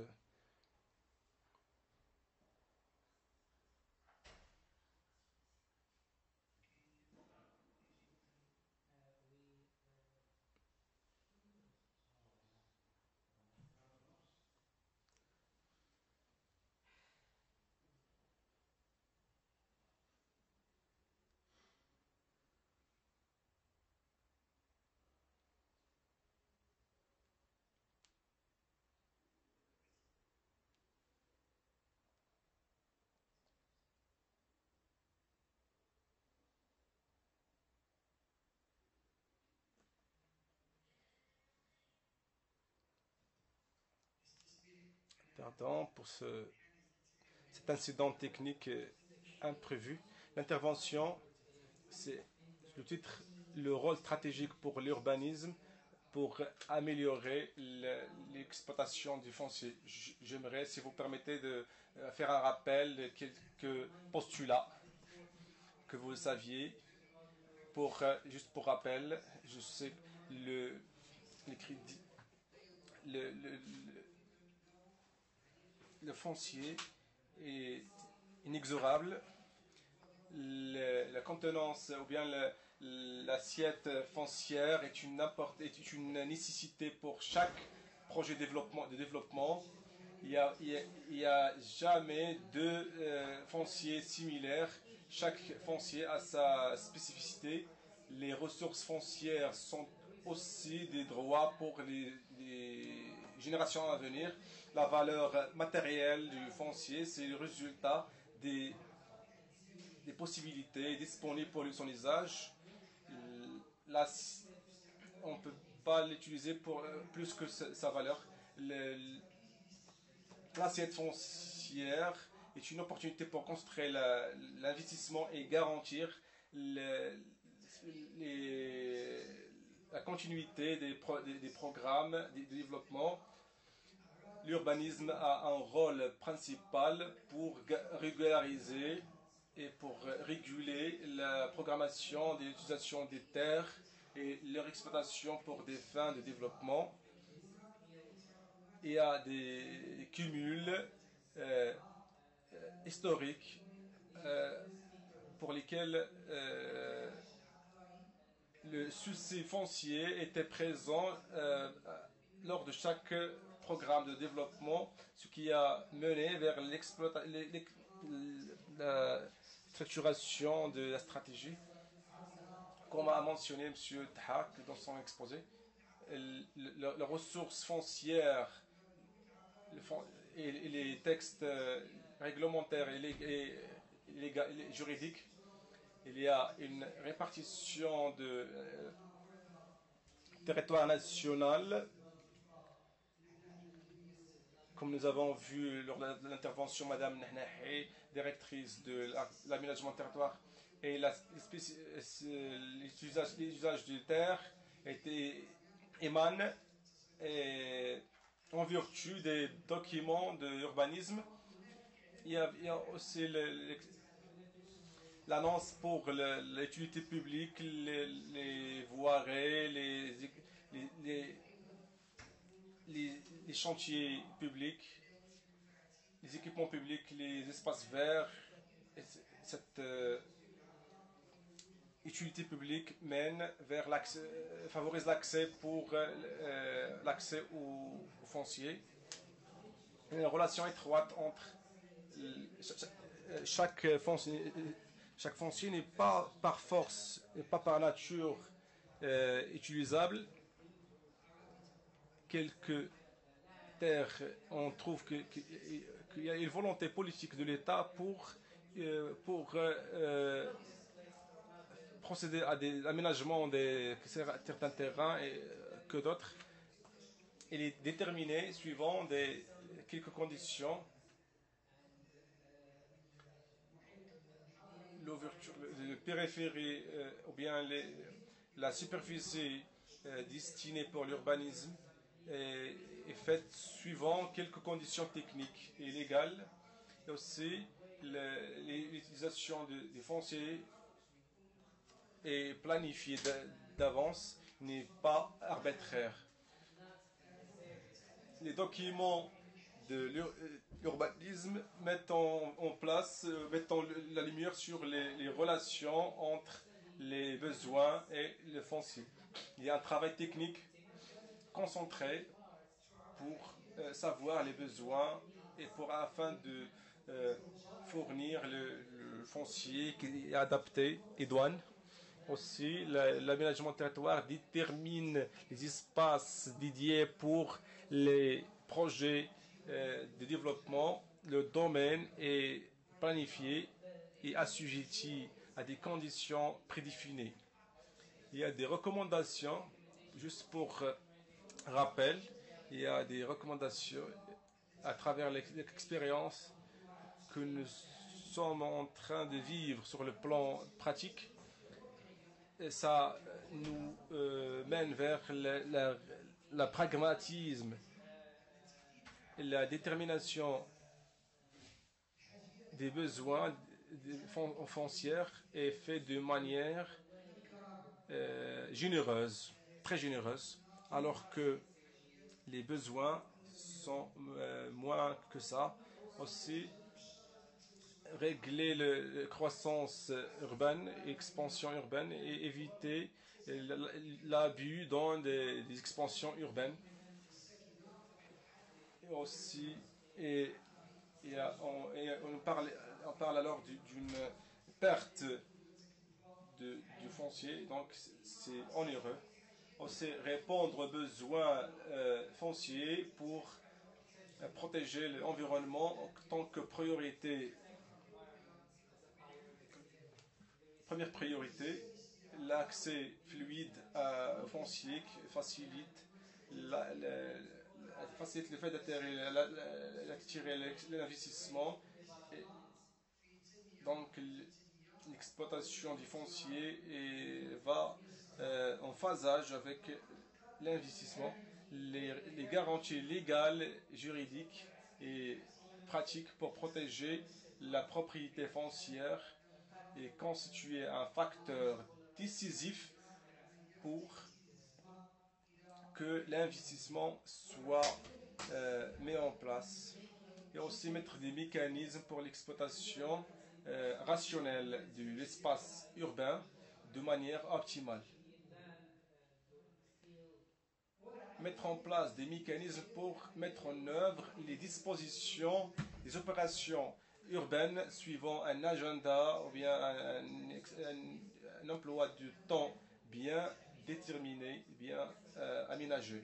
pardon pour cet incident technique imprévu. L'intervention, c'est le titre, le rôle stratégique pour l'urbanisme pour améliorer l'exploitation du foncier. J'aimerais, si vous permettez, de faire un rappel de quelques postulats que vous saviez. Juste pour rappel, je sais que le foncier est inexorable. La contenance ou bien l'assiette foncière est une nécessité pour chaque projet de développement. Il n'y a jamais deux fonciers similaires. Chaque foncier a sa spécificité. Les ressources foncières sont aussi des droits pour les générations à venir. La valeur matérielle du foncier, c'est le résultat des possibilités disponibles pour son usage. Là, on ne peut pas l'utiliser pour plus que sa valeur. L'assiette foncière est une opportunité pour construire l'investissement et garantir la continuité des programmes de développement. L'urbanisme a un rôle principal pour régulariser et pour réguler la programmation de l'utilisation des terres et leur exploitation pour des fins de développement. Il y a des cumuls historiques pour lesquels le souci foncier était présent lors de chaque programme de développement, ce qui a mené vers la structuration de la stratégie. Comme a mentionné M. Tahak dans son exposé, la ressource foncière et les textes réglementaires et juridiques, il y a une répartition de territoire national, comme nous avons vu lors de l'intervention de Mme Nahnahi, directrice de l'aménagement territoire, et l'usage des terres émane en vertu des documents d'urbanisme. Il y a aussi l'annonce pour l'utilité publique, les voiries, les chantiers publics, les équipements publics, les espaces verts. Cette utilité publique favorise l'accès l'accès au foncier. Une relation étroite entre chaque foncier n'est pas par force, n'est pas par nature utilisable. Quelques terres, on trouve qu'il y a une volonté politique de l'État pour procéder à des aménagements de certains terrains que d'autres. Il est déterminé suivant quelques conditions. L'ouverture, le périphérie ou bien la superficie destinée pour l'urbanisme est faite suivant quelques conditions techniques et légales, et aussi l'utilisation des fonciers est planifiée d'avance, n'est pas arbitraire. Les documents de l'urbanisme mettent en place, mettent la lumière sur les relations entre les besoins et le foncier. Il y a un travail technique concentré pour savoir les besoins et afin de fournir le foncier qui est adapté, idoine. Aussi, l'aménagement territoire détermine les espaces dédiés pour les projets de développement. Le domaine est planifié et assujetti à des conditions prédéfinies. Il y a des recommandations, juste pour rappel, il y a des recommandations à travers l'expérience que nous sommes en train de vivre sur le plan pratique. Et ça nous mène vers le pragmatisme et la détermination des besoins foncières est fait de manière généreuse, très généreuse, alors que les besoins sont moins que ça. Aussi, régler la croissance urbaine, expansion urbaine et éviter l'abus dans des expansions urbaines. Et aussi, on parle alors d'une perte du foncier, donc c'est onéreux. Aussi répondre aux besoins fonciers pour protéger l'environnement en tant que priorité. Première priorité, l'accès fluide au foncier qui facilite le fait d'attirer l'investissement. Donc l'exploitation du foncier va en phasage avec l'investissement. Les garanties légales, juridiques et pratiques pour protéger la propriété foncière et constituer un facteur décisif pour que l'investissement soit mis en place, et aussi mettre des mécanismes pour l'exploitation rationnelle de l'espace urbain de manière optimale. Mettre en place des mécanismes pour mettre en œuvre les dispositions des opérations urbaines suivant un agenda ou bien un emploi du temps bien déterminé, bien aménagé.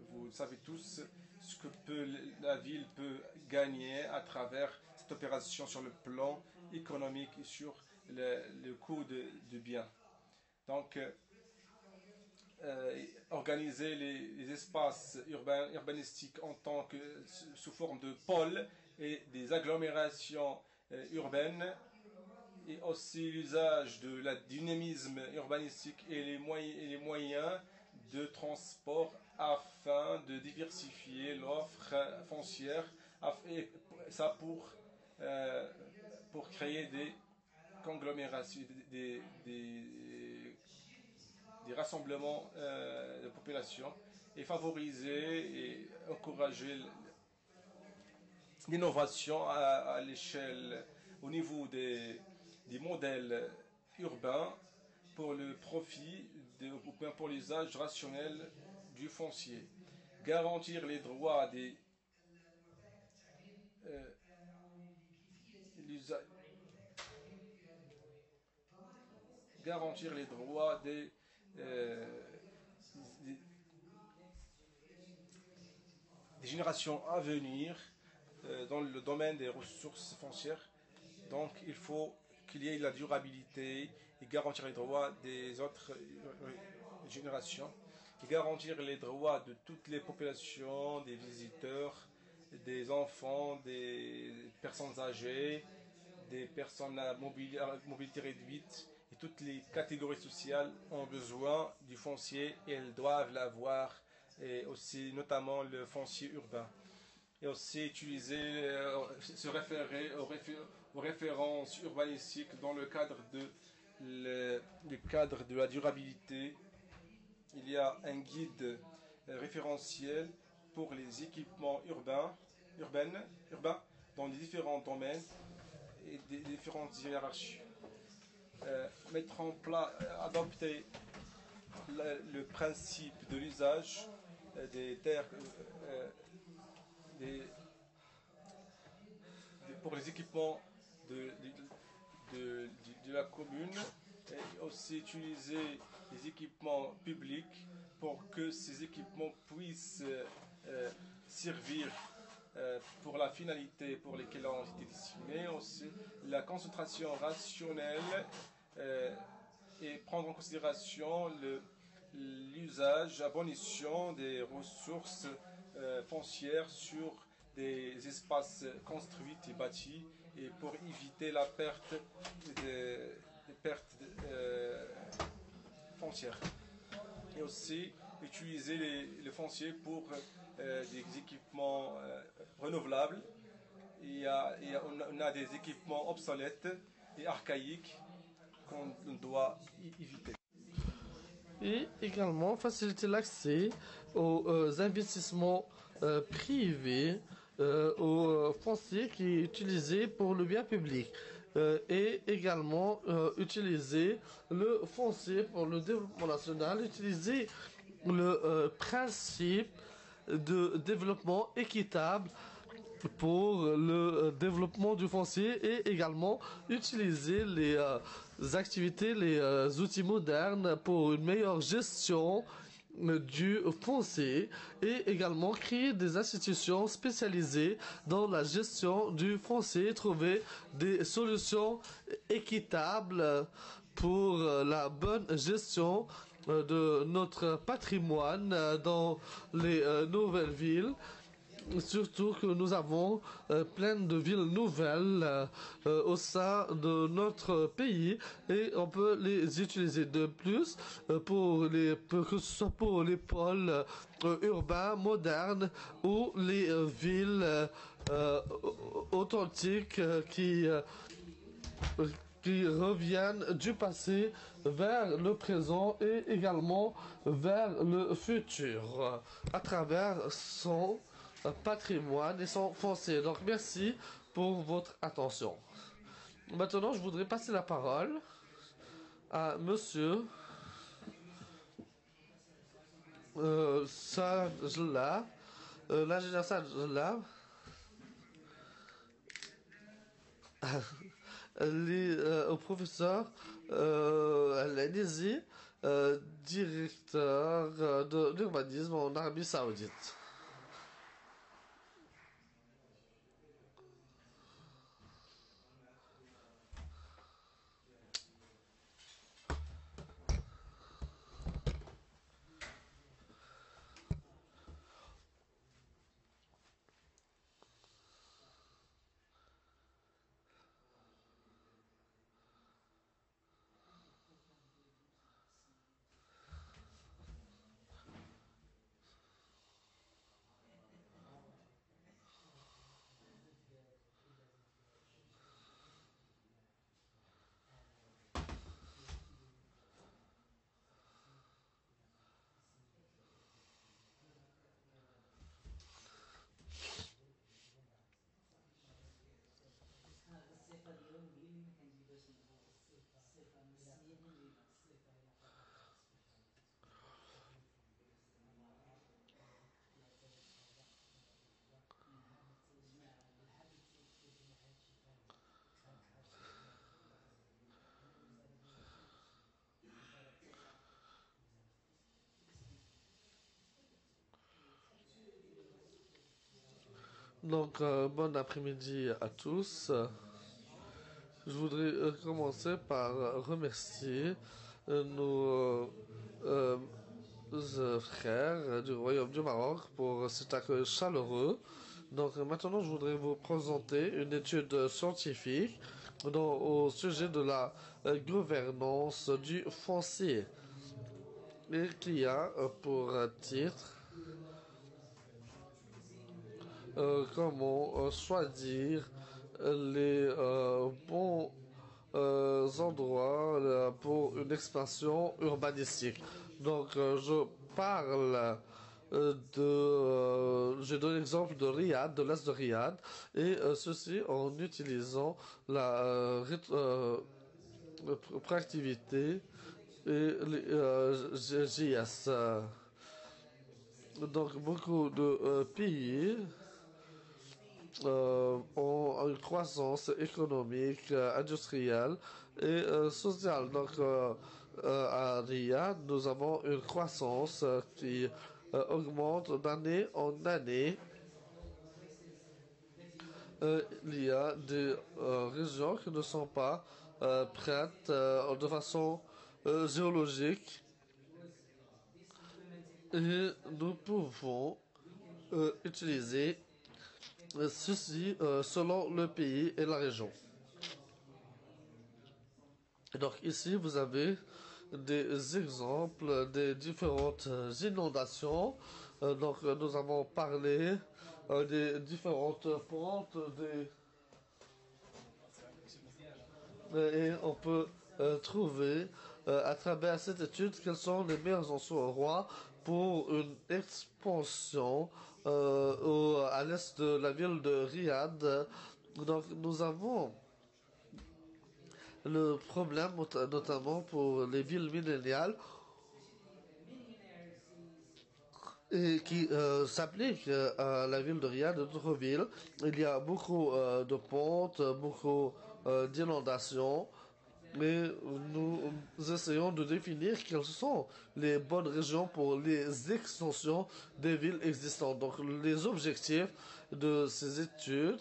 Vous savez tous ce que la ville peut gagner à travers cette opération sur le plan économique et sur le coût du bien. Donc, organiser les espaces urbanistiques en tant que sous forme de pôles et des agglomérations urbaines, et aussi l'usage de la dynamisme urbanistique et les moyens de transport afin de diversifier l'offre foncière, et ça pour créer des conglomérations, des rassemblements de population, et favoriser et encourager l'innovation à l'échelle, au niveau des modèles urbains pour le profit ou bien pour l'usage rationnel du foncier. Garantir les droits des garantir les droits des générations à venir dans le domaine des ressources foncières. Donc il faut qu'il y ait la durabilité et garantir les droits des autres générations et garantir les droits de toutes les populations, des visiteurs, des enfants, des personnes âgées, des personnes à mobilité réduite et toutes les catégories sociales ont besoin du foncier et elles doivent l'avoir, et aussi notamment le foncier urbain. Et aussi utiliser, se référer aux références urbanistiques dans le cadre de la durabilité. Il y a un guide référentiel pour les équipements urbains dans les différents domaines et des différentes hiérarchies. Mettre en place, adopter le principe de l'usage des terres pour les équipements de la commune, et aussi utiliser les équipements publics pour que ces équipements puissent servir pour la finalité pour lesquelles ont été destinés. Aussi la concentration rationnelle et prendre en considération l'usage à bon escient des ressources foncières sur des espaces construits et bâtis, et pour éviter la perte des pertes foncières. Et aussi utiliser les fonciers pour des équipements renouvelables. On a des équipements obsolètes et archaïques qu'on doit éviter. Et également faciliter l'accès aux investissements privés, aux fonciers qui est utilisé pour le bien public. Et également utiliser le foncier pour le développement national, utiliser le principe de développement équitable pour le développement du foncier, et également utiliser les activités, les outils modernes pour une meilleure gestion du foncier, et également créer des institutions spécialisées dans la gestion du foncier, trouver des solutions équitables pour la bonne gestion de notre patrimoine dans les nouvelles villes. Surtout que nous avons plein de villes nouvelles au sein de notre pays, et on peut les utiliser de plus que ce soit pour les pôles urbains modernes ou les villes authentiques qui reviennent du passé vers le présent et également vers le futur à travers son patrimoine et son foncier. Donc merci pour votre attention. Maintenant, je voudrais passer la parole à monsieur Sajla, l'ingénieur Sajla, au professeur Al-Anizi, directeur de l'urbanisme en Arabie Saoudite. Donc, bon après-midi à tous. Je voudrais commencer par remercier nos frères du Royaume du Maroc pour cet accueil chaleureux. Donc, maintenant, je voudrais vous présenter une étude scientifique au sujet de la gouvernance du foncier et qui a pour titre comment choisir les bons endroits pour une expansion urbanistique. Donc, je parle je donne l'exemple de Riyad, de l'est de Riyad, et ceci en utilisant la proactivité et les GIS. Donc, beaucoup de pays ont une croissance économique, industrielle et sociale. Donc, à Riyad, nous avons une croissance qui augmente d'année en année. Il y a des régions qui ne sont pas prêtes de façon géologique. Et nous pouvons utiliser ceci selon le pays et la région. Donc ici, vous avez des exemples des différentes inondations. Donc nous avons parlé des différentes pentes et on peut trouver à travers cette étude quels sont les meilleurs endroits pour une expansion à l'est de la ville de Riyad. Donc nous avons le problème notamment pour les villes milléniales et qui s'applique à la ville de Riyad et d'autres villes. Il y a beaucoup de pentes, beaucoup d'inondations. Mais nous essayons de définir quelles sont les bonnes régions pour les extensions des villes existantes. Donc les objectifs de ces études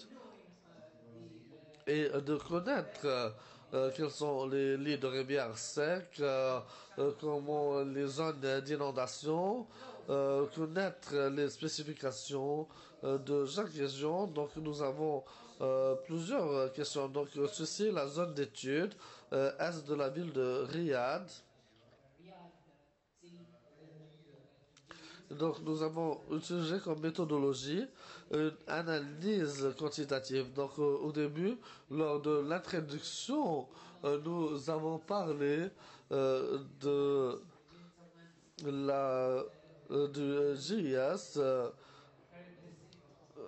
est de connaître quels sont les lits de rivières secs, comment les zones d'inondation, connaître les spécifications de chaque région. Donc nous avons plusieurs questions. Donc ceci est la zone d'étude est de la ville de Riyad. Donc nous avons utilisé comme méthodologie une analyse quantitative. Donc au début, lors de l'introduction, nous avons parlé de du GIS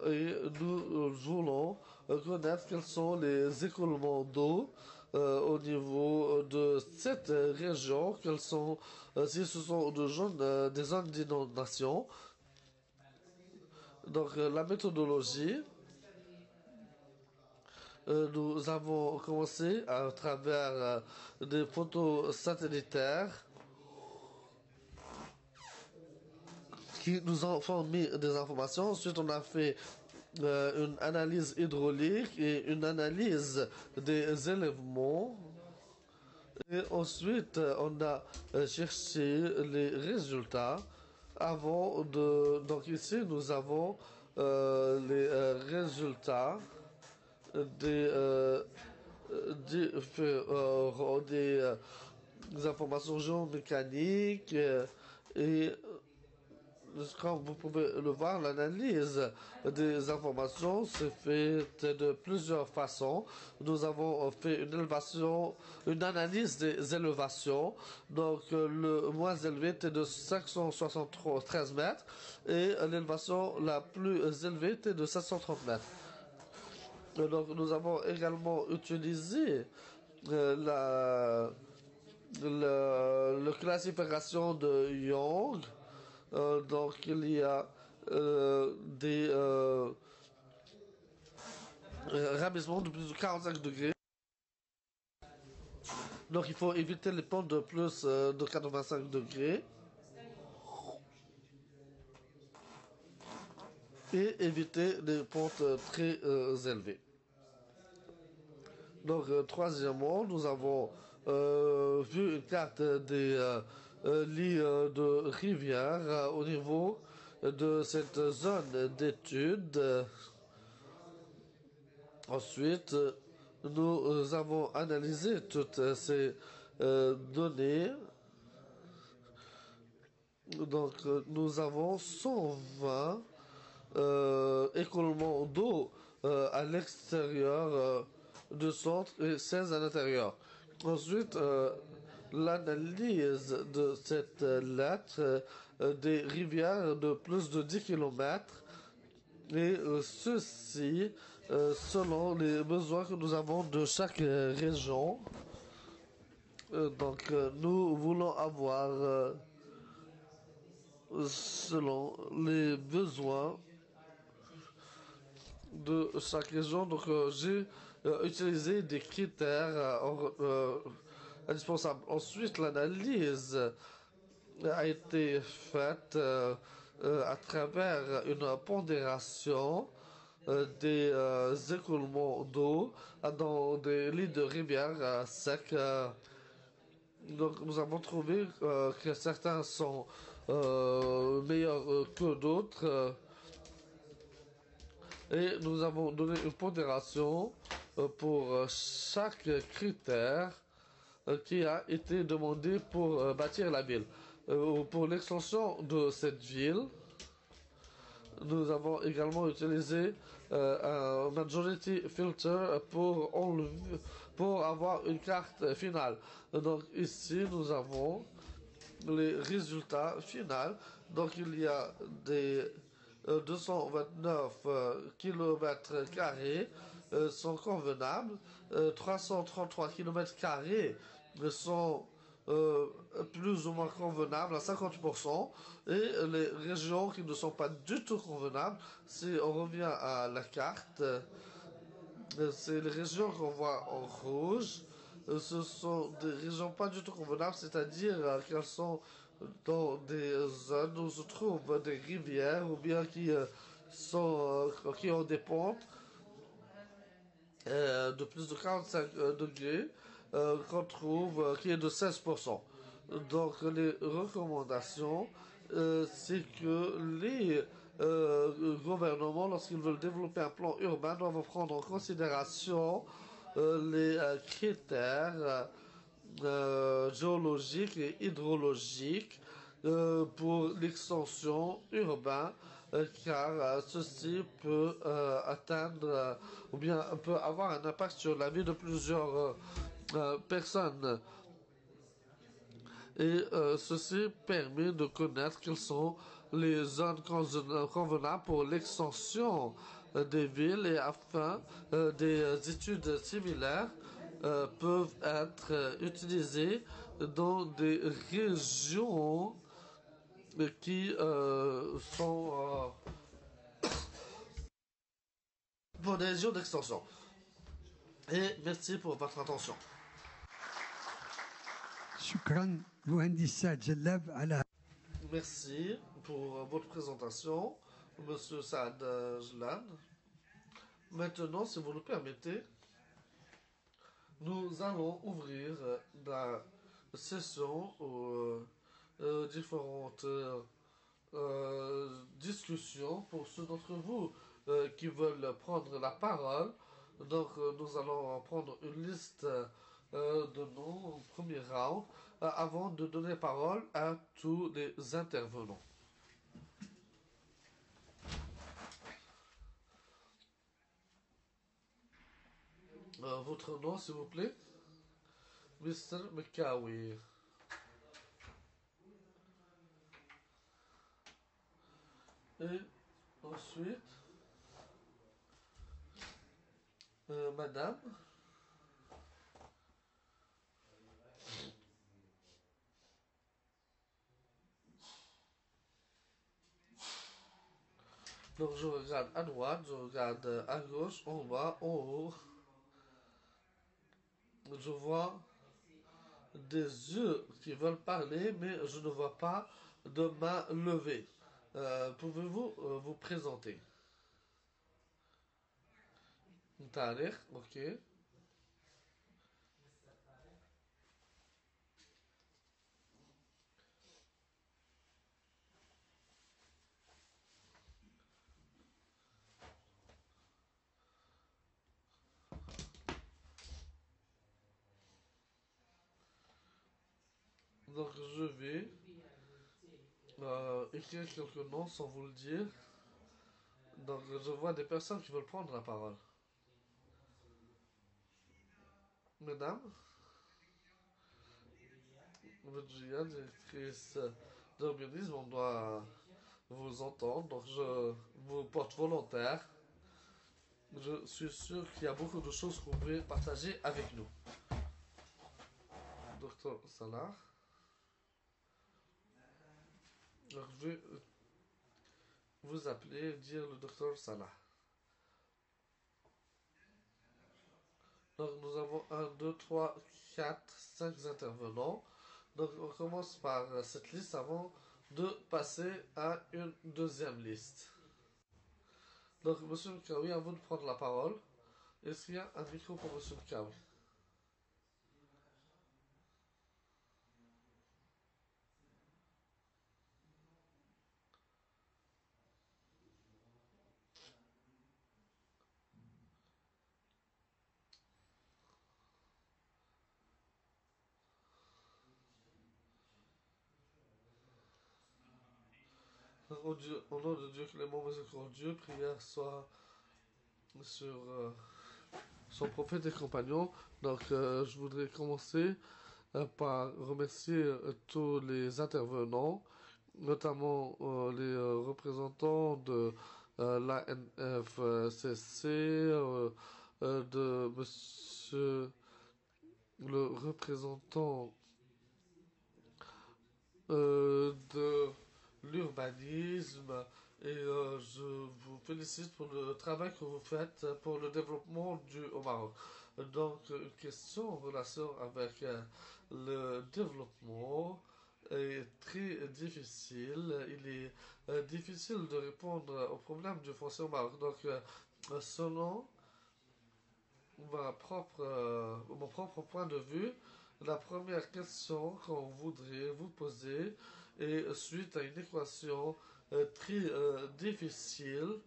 et nous voulons connaître quels sont les écoulements d'eau au niveau de cette région, quelles sont, si ce sont des zones d'inondation. Donc la méthodologie, nous avons commencé à travers des photos satellitaires qui nous ont fourni des informations. Ensuite, on a fait une analyse hydraulique et une analyse des élèvements. Et ensuite, on a cherché les résultats avant de... Donc ici, nous avons les résultats des informations géomécaniques et comme vous pouvez le voir, l'analyse des informations se fait de plusieurs façons. Nous avons fait une analyse des élévations. Donc, le moins élevé était de 573 mètres et l'élévation la plus élevée était de 730 mètres. Donc, nous avons également utilisé la classification de Young. Donc il y a des rabaissements de plus de 45 degrés. Donc il faut éviter les pentes de plus de 85 degrés. et éviter les pentes très élevées. Donc, troisièmement, nous avons vu une carte des lits de rivière au niveau de cette zone d'étude. Ensuite, nous avons analysé toutes ces données. Donc, nous avons 120 écoulements d'eau à l'extérieur du centre et 16 à l'intérieur. Ensuite, l'analyse de cette lettre des rivières de plus de 10 km et ceci selon les besoins que nous avons de chaque région. Donc, nous voulons avoir selon les besoins de chaque région. Donc, j'ai utilisé des critères indispensables. Ensuite, l'analyse a été faite à travers une pondération des écoulements d'eau dans des lits de rivières secs. Donc, nous avons trouvé que certains sont meilleurs que d'autres. Et nous avons donné une pondération pour chaque critère qui a été demandé pour bâtir la ville. Pour l'extension de cette ville, nous avons également utilisé un majority filter pour avoir une carte finale. Donc ici, nous avons les résultats finaux. Donc il y a des 229 km carrés sont convenables, 333 km carrés sont plus ou moins convenables à 50%, et les régions qui ne sont pas du tout convenables, si on revient à la carte, c'est les régions qu'on voit en rouge, ce sont des régions pas du tout convenables, c'est-à-dire qu'elles sont dans des zones où se trouvent des rivières ou bien qui ont des pentes de plus de 45 degrés qu'on trouve qui est de 16%. Donc les recommandations, c'est que les gouvernements, lorsqu'ils veulent développer un plan urbain, doivent prendre en considération les critères géologiques et hydrologiques pour l'extension urbaine, car ceci peut atteindre ou bien peut avoir un impact sur la vie de plusieurs personnes. Et ceci permet de connaître quelles sont les zones convenables pour l'extension des villes, et afin des études similaires peuvent être utilisées dans des régions qui sont pour des régions d'extension. Et merci pour votre attention. شكرا مهندس سعد جلاب على Merci pour votre présentation, Monsieur Saad Jlan. Maintenant, si vous le permettez, nous allons ouvrir la session aux différentes discussions pour ceux d'entre vous qui veulent prendre la parole. Donc, nous allons prendre une liste de noms au premier round avant de donner la parole à tous les intervenants. Votre nom, s'il vous plaît? Mr. McCawi. Et ensuite, Madame. Donc je regarde à droite, je regarde à gauche, en bas, en haut. Je vois des yeux qui veulent parler, mais je ne vois pas de main levée. Pouvez-vous vous présenter? tarikh, ok. Donc je vais écrire quelques noms sans vous le dire. Donc je vois des personnes qui veulent prendre la parole. Mesdames, Virginia, directrice d'urbanisme, on doit vous entendre. Donc je vous porte volontaire. Je suis sûr qu'il y a beaucoup de choses que vous pouvez partager avec nous. Docteur Salah. Alors, je vais vous appeler et dire le docteur Salah. Donc, nous avons 1, 2, 3, 4, 5 intervenants. Donc, on commence par cette liste avant de passer à une deuxième liste. Donc, monsieur Mkawi, à vous de prendre la parole. Est-ce qu'il y a un micro pour monsieur Mkawi? Au nom de Dieu, clément, miséricordieux, prière soit sur son prophète et compagnon. Donc, je voudrais commencer par remercier tous les intervenants, notamment les représentants de l'ANFCC, de monsieur le représentant de l'urbanisme, et je vous félicite pour le travail que vous faites pour le développement au Maroc. Donc, une question en relation avec le développement est très difficile. Il est difficile de répondre aux problèmes du foncier au Maroc. Donc, selon mon propre point de vue, la première question qu'on voudrait vous poser est suite à une équation très difficile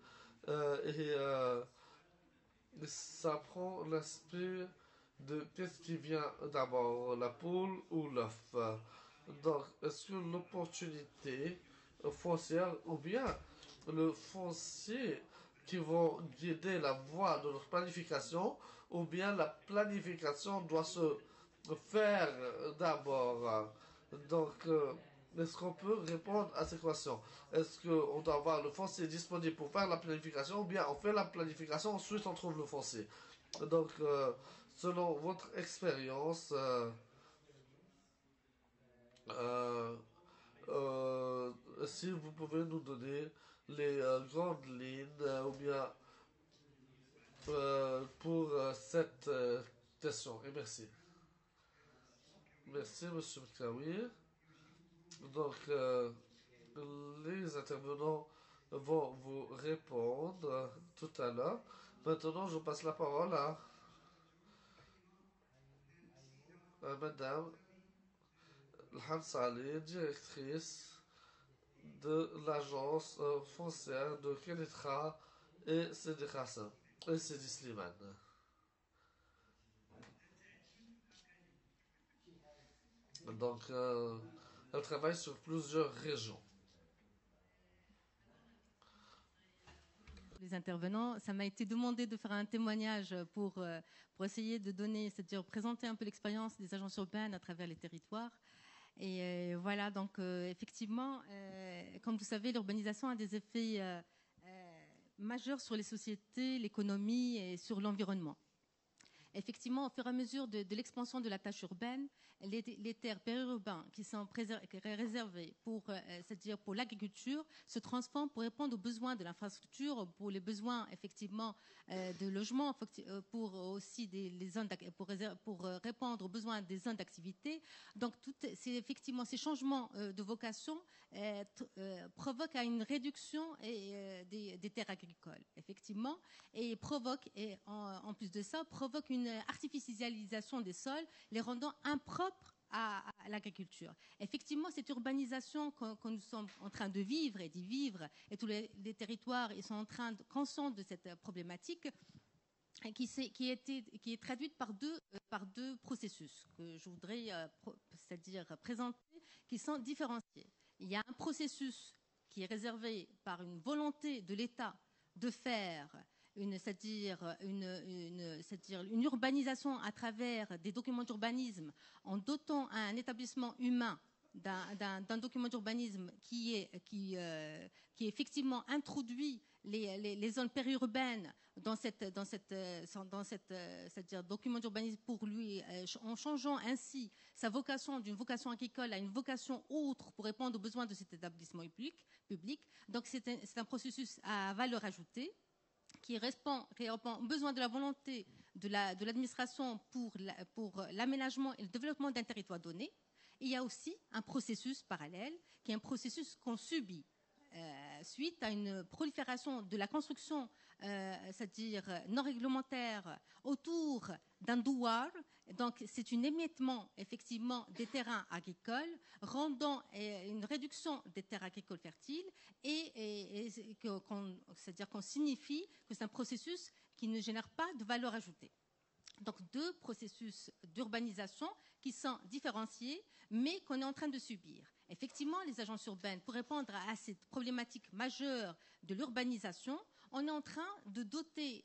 et ça prend l'aspect de qu'est-ce qui vient d'abord, la poule ou l'œuf. Donc, est-ce que l'opportunité foncière ou bien le foncier qui vont guider la voie de notre planification, ou bien la planification doit se faire d'abord. Donc, est-ce qu'on peut répondre à cette question? Est-ce qu'on doit avoir le foncier disponible pour faire la planification, ou bien on fait la planification, ensuite on trouve le foncier? Donc, selon votre expérience, si vous pouvez nous donner les grandes lignes, ou bien pour cette question. Et merci. Merci, monsieur Mkawi. Donc, les intervenants vont vous répondre tout à l'heure. Maintenant, je passe la parole à madame Lham Saleh, directrice de l'agence foncière de Kenitra et Sidi Hassan et Sidi Slimane. Donc, elle travaille sur plusieurs régions. Les intervenants, ça m'a été demandé de faire un témoignage pour essayer de donner, c'est-à-dire présenter un peu l'expérience des agences urbaines à travers les territoires. Et voilà, donc effectivement, comme vous savez, l'urbanisation a des effets majeurs sur les sociétés, l'économie et sur l'environnement. Effectivement, au fur et à mesure de l'expansion de la tâche urbaine, les terres périurbaines qui sont réservées c'est-à-dire pour l'agriculture, se transforment pour répondre aux besoins de l'infrastructure, pour les besoins effectivement de logement, pour aussi pour répondre aux besoins des zones d'activité. Donc, effectivement, ces changements de vocation provoquent une réduction des terres agricoles, effectivement, et en plus de ça, provoque une artificialisation des sols, les rendant impropres à l'agriculture. Effectivement, cette urbanisation que nous sommes en train de vivre et d'y vivre, et tous les territoires ils sont conscients de cette problématique, qui est traduite par deux processus que je voudrais c'est-à-dire présenter, qui sont différenciés. Il y a un processus qui est réservé par une volonté de l'État de faire c'est-à-dire une urbanisation à travers des documents d'urbanisme, en dotant un établissement humain d'un document d'urbanisme qui effectivement introduit les zones périurbaines dans c'est-à-dire document d'urbanisme pour lui, en changeant ainsi sa vocation d'une vocation agricole à une vocation autre pour répondre aux besoins de cet établissement public. Donc c'est un processus à valeur ajoutée qui répond aux besoins de la volonté de l'administration pour l'aménagement et le développement d'un territoire donné. Et il y a aussi un processus parallèle, qui est un processus qu'on subit suite à une prolifération de la construction, c'est-à-dire non réglementaire, autour d'un douar. Donc, c'est un émiettement, effectivement, des terrains agricoles, rendant une réduction des terres agricoles fertiles, c'est-à-dire qu'on signifie que c'est un processus qui ne génère pas de valeur ajoutée. Donc, deux processus d'urbanisation qui sont différenciés, mais qu'on est en train de subir. Effectivement, les agences urbaines, pour répondre à cette problématique majeure de l'urbanisation, on est en train de doter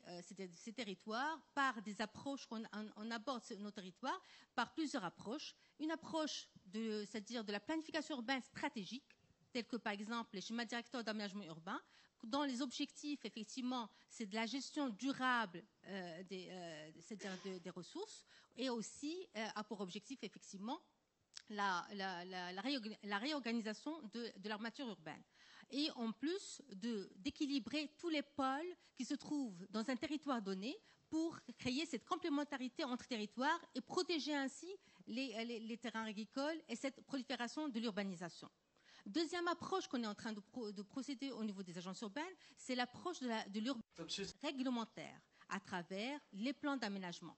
ces territoires par des approches, on aborde nos territoires par plusieurs approches. Une approche c'est-à-dire de la planification urbaine stratégique, telle que par exemple les schémas directeurs d'aménagement urbain, dont les objectifs, effectivement, c'est de la gestion durable c'est-à-dire des ressources, et aussi a pour objectif, effectivement, la réorganisation de l'armature urbaine. Et en plus d'équilibrer tous les pôles qui se trouvent dans un territoire donné pour créer cette complémentarité entre territoires et protéger ainsi les terrains agricoles et cette prolifération de l'urbanisation. Deuxième approche qu'on est en train de procéder au niveau des agences urbaines, c'est l'approche de l'urbanisme réglementaire à travers les plans d'aménagement.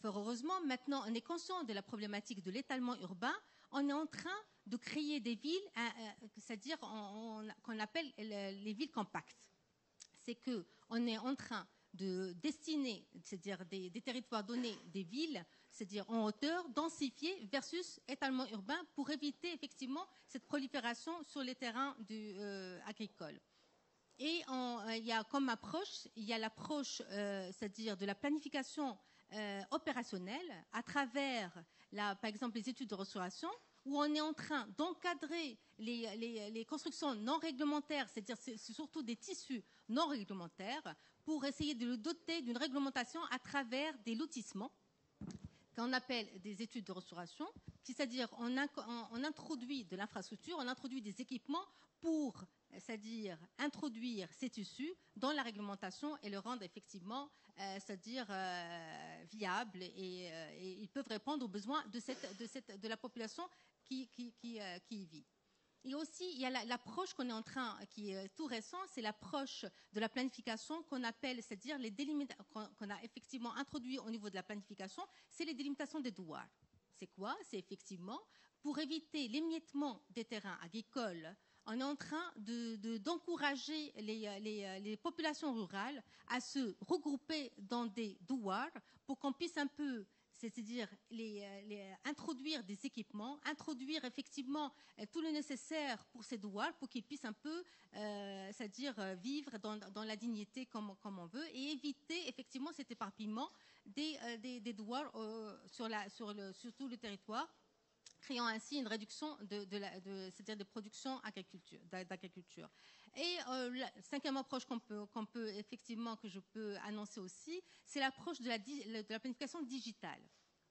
Fort heureusement, maintenant, on est conscient de la problématique de l'étalement urbain. On est en train de créer des villes, c'est-à-dire qu'on appelle les villes compactes. C'est qu'on est en train de destiner, c'est-à-dire des territoires donnés, des villes, c'est-à-dire en hauteur, densifiées versus étalement urbain pour éviter effectivement cette prolifération sur les terrains agricoles. Et il y a comme approche, il y a l'approche, c'est-à-dire de la planification opérationnelle à travers, par exemple, les études de restauration, où on est en train d'encadrer les constructions non réglementaires, c'est-à-dire c'est surtout des tissus non réglementaires, pour essayer de le doter d'une réglementation à travers des lotissements qu'on appelle des études de restauration, c'est-à-dire on introduit de l'infrastructure, on introduit des équipements pour, c'est-à-dire introduire ces tissus dans la réglementation et le rendre effectivement, c'est-à-dire viable, et ils peuvent répondre aux besoins de la population qui y vit. Et aussi, il y a l'approche qu'on est en train, qui est tout récent, c'est l'approche de la planification qu'on appelle, c'est-à-dire qu'on a effectivement introduit au niveau de la planification, c'est les délimitations des douars. C'est quoi? C'est effectivement pour éviter l'émiettement des terrains agricoles. On est en train d'encourager les populations rurales à se regrouper dans des douars pour qu'on puisse un peu, c'est-à-dire introduire des équipements, introduire effectivement tout le nécessaire pour ces douars, pour qu'ils puissent un peu, c'est-à-dire vivre dans la dignité comme on veut, et éviter effectivement cet éparpillement des douars sur tout le territoire, créant ainsi une réduction c'est-à-dire des productions d'agriculture. Et la cinquième approche que je peux annoncer aussi, c'est l'approche de la planification digitale.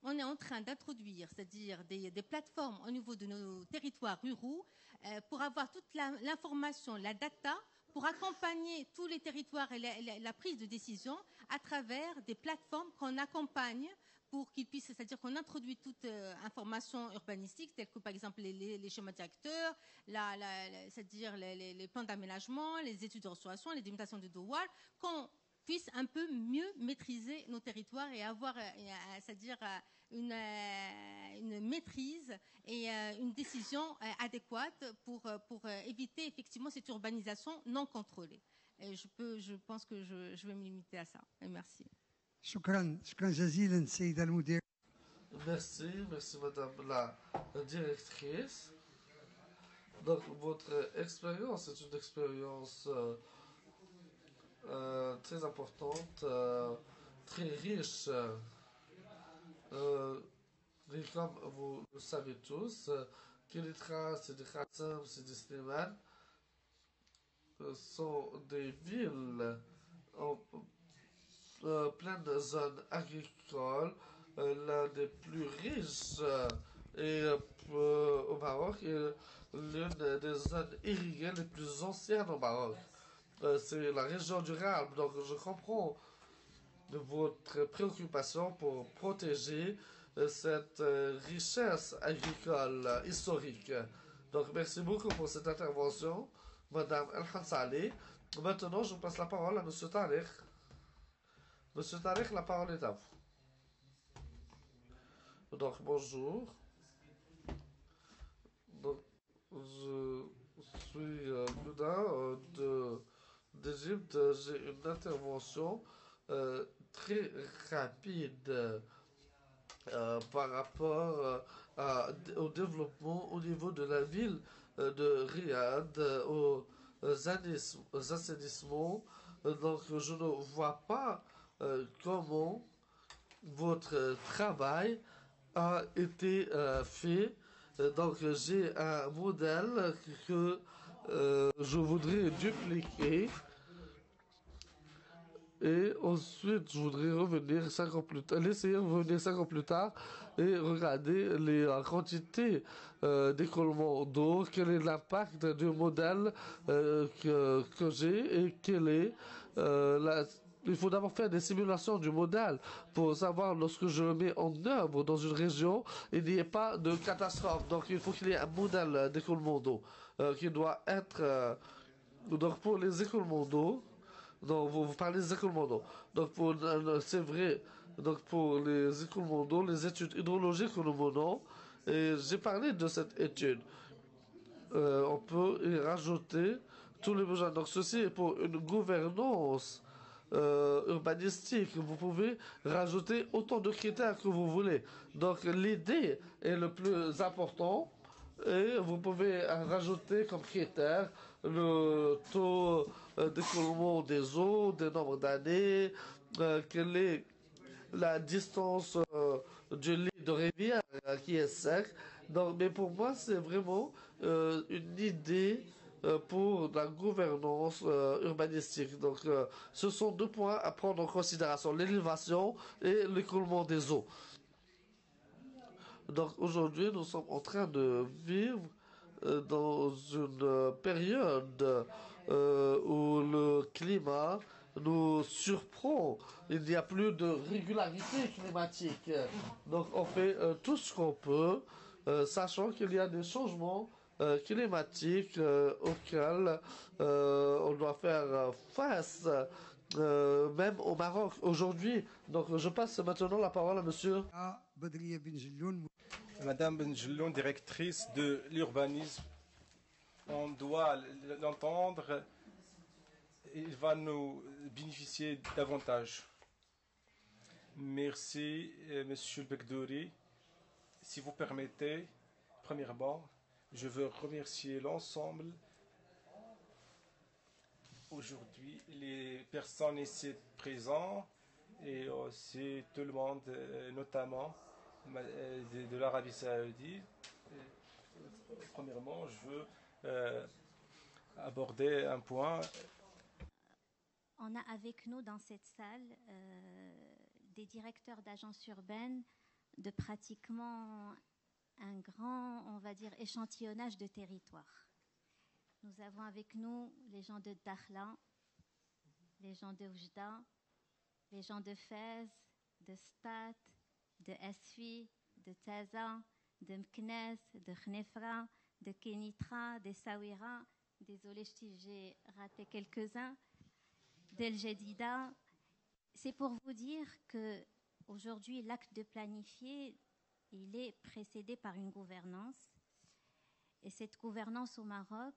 On est en train d'introduire, c'est-à-dire des plateformes au niveau de nos territoires ruraux pour avoir toute l'information, la data, pour accompagner tous les territoires et la prise de décision à travers des plateformes qu'on accompagne pour qu'ils puissent, c'est-à-dire qu'on introduit toute information urbanistique, telle que par exemple les schémas directeurs, c'est-à-dire les plans d'aménagement, les études de restauration, les délimitations de douane, qu'on puisse un peu mieux maîtriser nos territoires et avoir, c'est-à-dire une maîtrise et une décision adéquate pour éviter effectivement cette urbanisation non contrôlée. Et je pense que je vais me limiter à ça. Et merci. شكرا جزيلا سيدة المدير. Merci Madame la directrice. Donc, votre expérience est une expérience très importante, très riche. Et comme vous le savez tous, Kenitra, Sidi Khassam, Sidi Slimane sont des villes pleines de zones agricoles, l'un des plus riches au Maroc et l'une des zones irriguées les plus anciennes au Maroc. C'est la région du Rab, donc je comprends votre préoccupation pour protéger cette richesse agricole historique. Donc merci beaucoup pour cette intervention, Madame El Saleh. Maintenant, je passe la parole à Monsieur Tariq. Monsieur Tariq, la parole est à vous. Donc bonjour. Donc, je suis Bouddha d'Égypte. J'ai une intervention très rapide par rapport au développement au niveau de la ville de Riyad, aux assainissements. Donc, je ne vois pas comment votre travail a été fait. Donc, j'ai un modèle que je voudrais dupliquer. Et ensuite, je voudrais revenir 5 ans plus tard, l'essayer de revenir 5 ans plus tard et regarder les quantités d'écoulement d'eau, quel est l'impact du modèle que j'ai et quel est il faut d'abord faire des simulations du modèle pour savoir lorsque je le mets en œuvre dans une région, il n'y ait pas de catastrophe. Donc il faut qu'il y ait un modèle d'écoulement d'eau qui doit être... donc pour les écoulements d'eau, donc vous parlez des écoulements d'eau. Donc c'est vrai, donc pour les écoulements d'eau, les études hydrologiques que nous menons, et j'ai parlé de cette étude. On peut y rajouter tous les besoins. Donc ceci est pour une gouvernance urbanistique. Vous pouvez rajouter autant de critères que vous voulez. Donc l'idée est le plus important et vous pouvez rajouter comme critère le taux d'écoulement des eaux, des nombres d'années, quelle est la distance du lit de rivière qui est sec. Donc, mais pour moi, c'est vraiment une idée pour la gouvernance urbanistique. Donc, ce sont deux points à prendre en considération, l'élévation et l'écoulement des eaux. Donc, aujourd'hui, nous sommes en train de vivre dans une période où le climat nous surprend. Il n'y a plus de régularité climatique. Donc on fait tout ce qu'on peut, sachant qu'il y a des changements climatiques auxquels on doit faire face, même au Maroc aujourd'hui. Donc je passe maintenant la parole à monsieur. Madame Benjeloun, directrice de l'urbanisme, on doit l'entendre, il va nous bénéficier davantage. Merci, Monsieur Bekdouri. Si vous permettez, premièrement, je veux remercier l'ensemble aujourd'hui, les personnes ici présentes et aussi tout le monde, notamment de l'Arabie Saoudite. Premièrement, je veux aborder un point. On a avec nous dans cette salle des directeurs d'agences urbaines de pratiquement un grand, on va dire, échantillonnage de territoire. Nous avons avec nous les gens de Dakhla, les gens de Oujda, les gens de Fès, de Stat, de Esfi, de Taza, de Mknes, de Khnefra, de Kenitra, de Sawira. Désolée, j'ai raté quelques-uns. d'El Jadida. C'est pour vous dire que aujourd'hui, l'acte de planifier, il est précédé par une gouvernance. Et cette gouvernance au Maroc,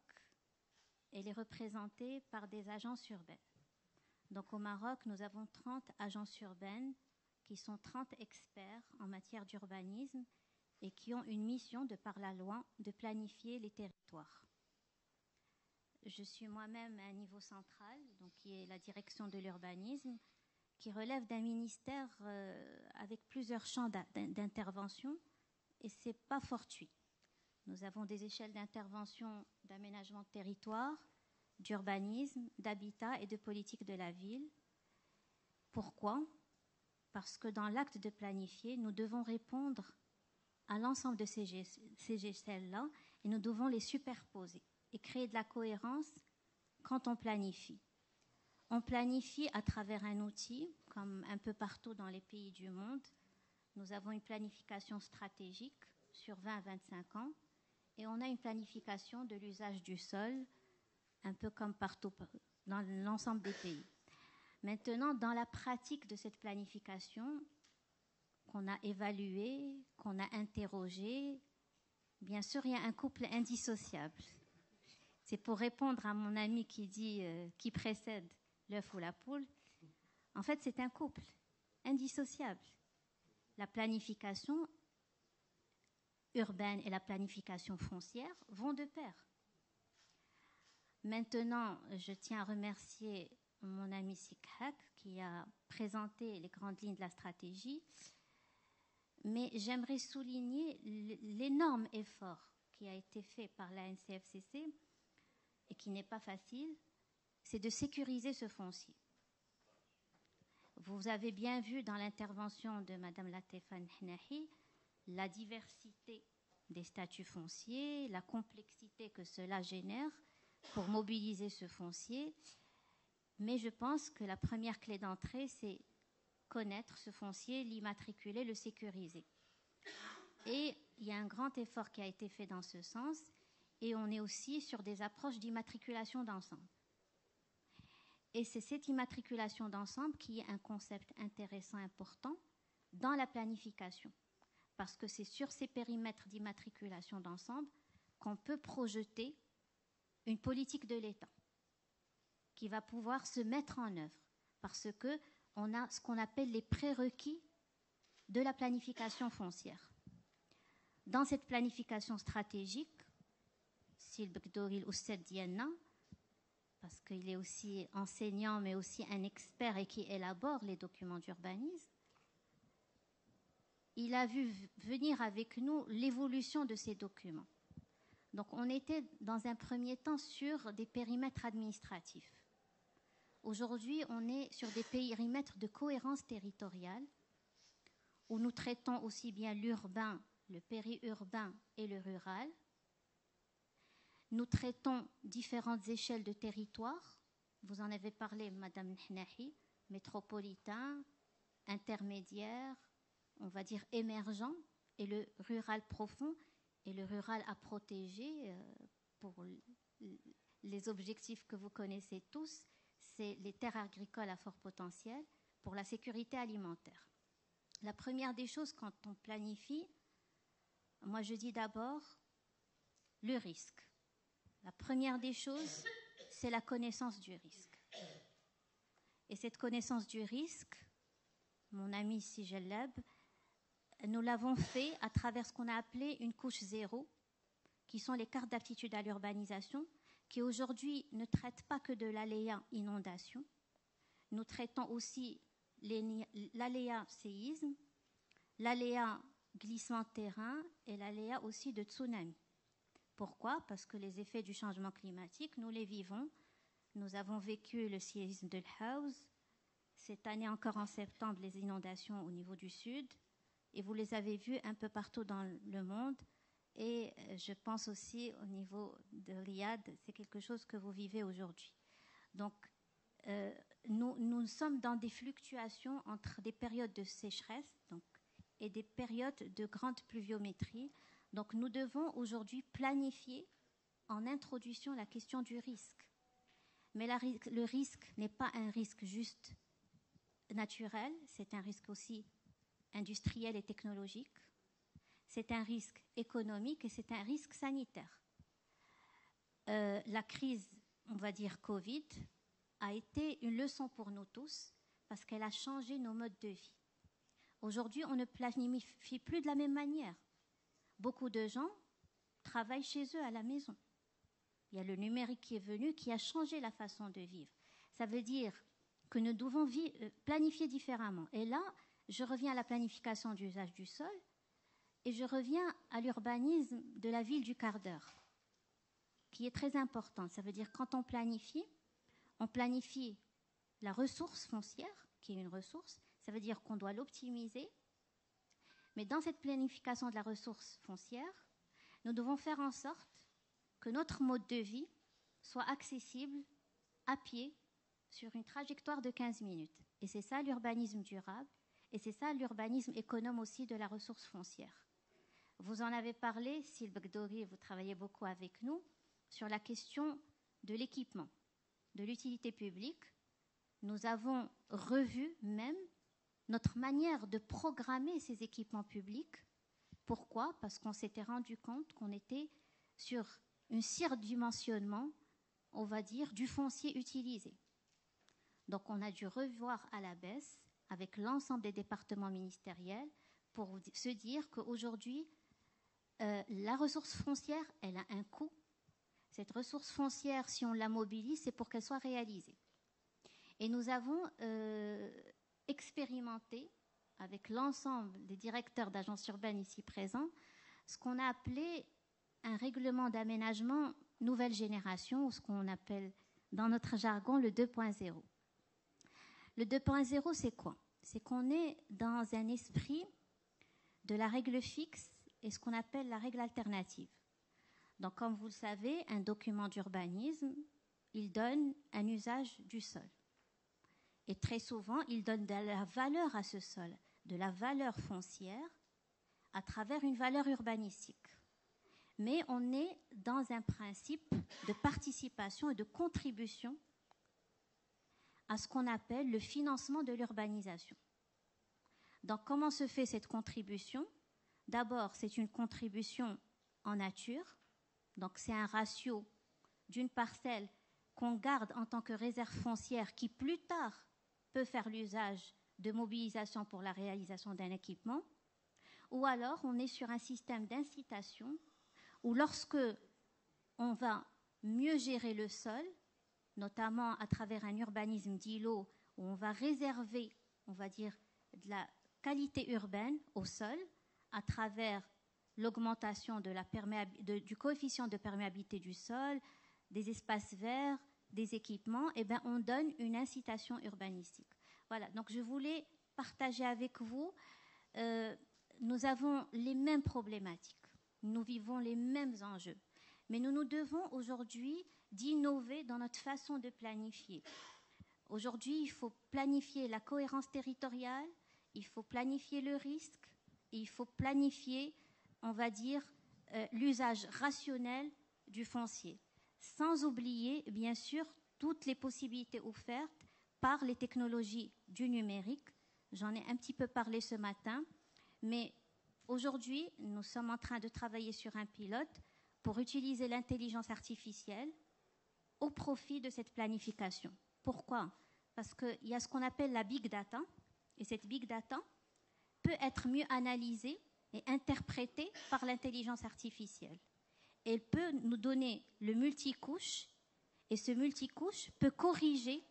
elle est représentée par des agences urbaines. Donc au Maroc, nous avons 30 agences urbaines qui sont 30 experts en matière d'urbanisme et qui ont une mission de par la loi de planifier les territoires. Je suis moi-même à un niveau central, donc qui est la direction de l'urbanisme, qui relève d'un ministère avec plusieurs champs d'intervention, et ce n'est pas fortuit. Nous avons des échelles d'intervention d'aménagement de territoire, d'urbanisme, d'habitat et de politique de la ville. Pourquoi ? Parce que dans l'acte de planifier, nous devons répondre à l'ensemble de ces échelles-là et nous devons les superposer et créer de la cohérence quand on planifie. On planifie à travers un outil, comme un peu partout dans les pays du monde. Nous avons une planification stratégique sur 20 à 25 ans et on a une planification de l'usage du sol, un peu comme partout dans l'ensemble des pays. Maintenant, dans la pratique de cette planification, qu'on a évaluée, qu'on a interrogée, bien sûr, il y a un couple indissociable. C'est pour répondre à mon ami qui dit qui précède l'œuf ou la poule. En fait, c'est un couple indissociable. La planification urbaine et la planification foncière vont de pair. Maintenant, je tiens à remercier mon ami Sikhak qui a présenté les grandes lignes de la stratégie, mais j'aimerais souligner l'énorme effort qui a été fait par la NCFCC et qui n'est pas facile, c'est de sécuriser ce foncier. Vous avez bien vu dans l'intervention de Mme Latefa Nahnahi la diversité des statuts fonciers, la complexité que cela génère pour mobiliser ce foncier. Mais je pense que la première clé d'entrée, c'est connaître ce foncier, l'immatriculer, le sécuriser. Et il y a un grand effort qui a été fait dans ce sens, et on est aussi sur des approches d'immatriculation d'ensemble. Et c'est cette immatriculation d'ensemble qui est un concept intéressant, important dans la planification. Parce que c'est sur ces périmètres d'immatriculation d'ensemble qu'on peut projeter une politique de l'État qui va pouvoir se mettre en œuvre. Parce qu'on a ce qu'on appelle les prérequis de la planification foncière. Dans cette planification stratégique, Sil Bekdoril Ousset Diana, parce qu'il est aussi enseignant, mais aussi un expert et qui élabore les documents d'urbanisme, il a vu venir avec nous l'évolution de ces documents. Donc, on était dans un premier temps sur des périmètres administratifs. Aujourd'hui, on est sur des périmètres de cohérence territoriale où nous traitons aussi bien l'urbain, le périurbain et le rural. Nous traitons différentes échelles de territoire. Vous en avez parlé, Madame Nahnahi, métropolitain, intermédiaire, on va dire émergent, et le rural profond et le rural à protéger pour les objectifs que vous connaissez tous, c'est les terres agricoles à fort potentiel pour la sécurité alimentaire. La première des choses quand on planifie, moi je dis d'abord le risque. La première des choses, c'est la connaissance du risque. Et cette connaissance du risque, mon ami Sijalab, nous l'avons fait à travers ce qu'on a appelé une couche zéro, qui sont les cartes d'aptitude à l'urbanisation, qui aujourd'hui ne traitent pas que de l'aléa inondation. Nous traitons aussi l'aléa séisme, l'aléa glissement de terrain et l'aléa aussi de tsunami. Pourquoi ? Parce que les effets du changement climatique, nous les vivons. Nous avons vécu le séisme de l'Haouz, cette année encore en septembre, les inondations au niveau du sud, et vous les avez vues un peu partout dans le monde. Et je pense aussi au niveau de Riyad, c'est quelque chose que vous vivez aujourd'hui. Donc, nous sommes dans des fluctuations entre des périodes de sécheresse et des périodes de grande pluviométrie. Donc nous devons aujourd'hui planifier en introduction la question du risque. Mais le risque n'est pas un risque juste naturel, c'est un risque aussi industriel et technologique, c'est un risque économique et c'est un risque sanitaire. La crise, on va dire Covid, a été une leçon pour nous tous parce qu'elle a changé nos modes de vie. Aujourd'hui, on ne planifie plus de la même manière. Beaucoup de gens travaillent chez eux à la maison. Il y a le numérique qui est venu, qui a changé la façon de vivre. Ça veut dire que nous devons planifier différemment. Et là, je reviens à la planification de l'usage du sol et je reviens à l'urbanisme de la ville du quart d'heure, qui est très important. Ça veut dire quand on planifie la ressource foncière, qui est une ressource, ça veut dire qu'on doit l'optimiser. Mais dans cette planification de la ressource foncière, nous devons faire en sorte que notre mode de vie soit accessible à pied sur une trajectoire de 15 minutes. Et c'est ça l'urbanisme durable, et c'est ça l'urbanisme économe aussi de la ressource foncière. Vous en avez parlé, Syl Bekdori, vous travaillez beaucoup avec nous, sur la question de l'équipement, de l'utilité publique. Nous avons revu même notre manière de programmer ces équipements publics. Pourquoi ? Parce qu'on s'était rendu compte qu'on était sur un surdimensionnement, on va dire, du foncier utilisé. Donc on a dû revoir à la baisse avec l'ensemble des départements ministériels pour se dire qu'aujourd'hui, la ressource foncière, elle a un coût. Cette ressource foncière, si on la mobilise, c'est pour qu'elle soit réalisée. Et nous avons expérimenté avec l'ensemble des directeurs d'agences urbaines ici présents ce qu'on a appelé un règlement d'aménagement nouvelle génération, ou ce qu'on appelle dans notre jargon le 2.0. Le 2.0, c'est quoi ? C'est qu'on est dans un esprit de la règle fixe et ce qu'on appelle la règle alternative. Donc, comme vous le savez, un document d'urbanisme, il donne un usage du sol. Et très souvent, il donne de la valeur à ce sol, de la valeur foncière, à travers une valeur urbanistique. Mais on est dans un principe de participation et de contribution à ce qu'on appelle le financement de l'urbanisation. Donc, comment se fait cette contribution ? D'abord, c'est une contribution en nature. Donc, c'est un ratio d'une parcelle qu'on garde en tant que réserve foncière qui, plus tard, peut faire l'usage de mobilisation pour la réalisation d'un équipement. Ou alors, on est sur un système d'incitation où lorsque on va mieux gérer le sol, notamment à travers un urbanisme d'îlot où on va réserver, on va dire, de la qualité urbaine au sol à travers l'augmentation du coefficient de perméabilité du sol, des espaces verts, des équipements, eh bien, on donne une incitation urbanistique. Voilà, donc je voulais partager avec vous, nous avons les mêmes problématiques, nous vivons les mêmes enjeux, mais nous devons aujourd'hui d'innover dans notre façon de planifier. Aujourd'hui, il faut planifier la cohérence territoriale, il faut planifier le risque, et il faut planifier, on va dire, l'usage rationnel du foncier, sans oublier, bien sûr, toutes les possibilités offertes par les technologies du numérique. J'en ai un petit peu parlé ce matin, mais aujourd'hui, nous sommes en train de travailler sur un pilote pour utiliser l'intelligence artificielle au profit de cette planification. Pourquoi ? Parce qu'il y a ce qu'on appelle la big data, et cette big data peut être mieux analysée et interprétée par l'intelligence artificielle. Elle peut nous donner le multicouche, et ce multicouche peut corriger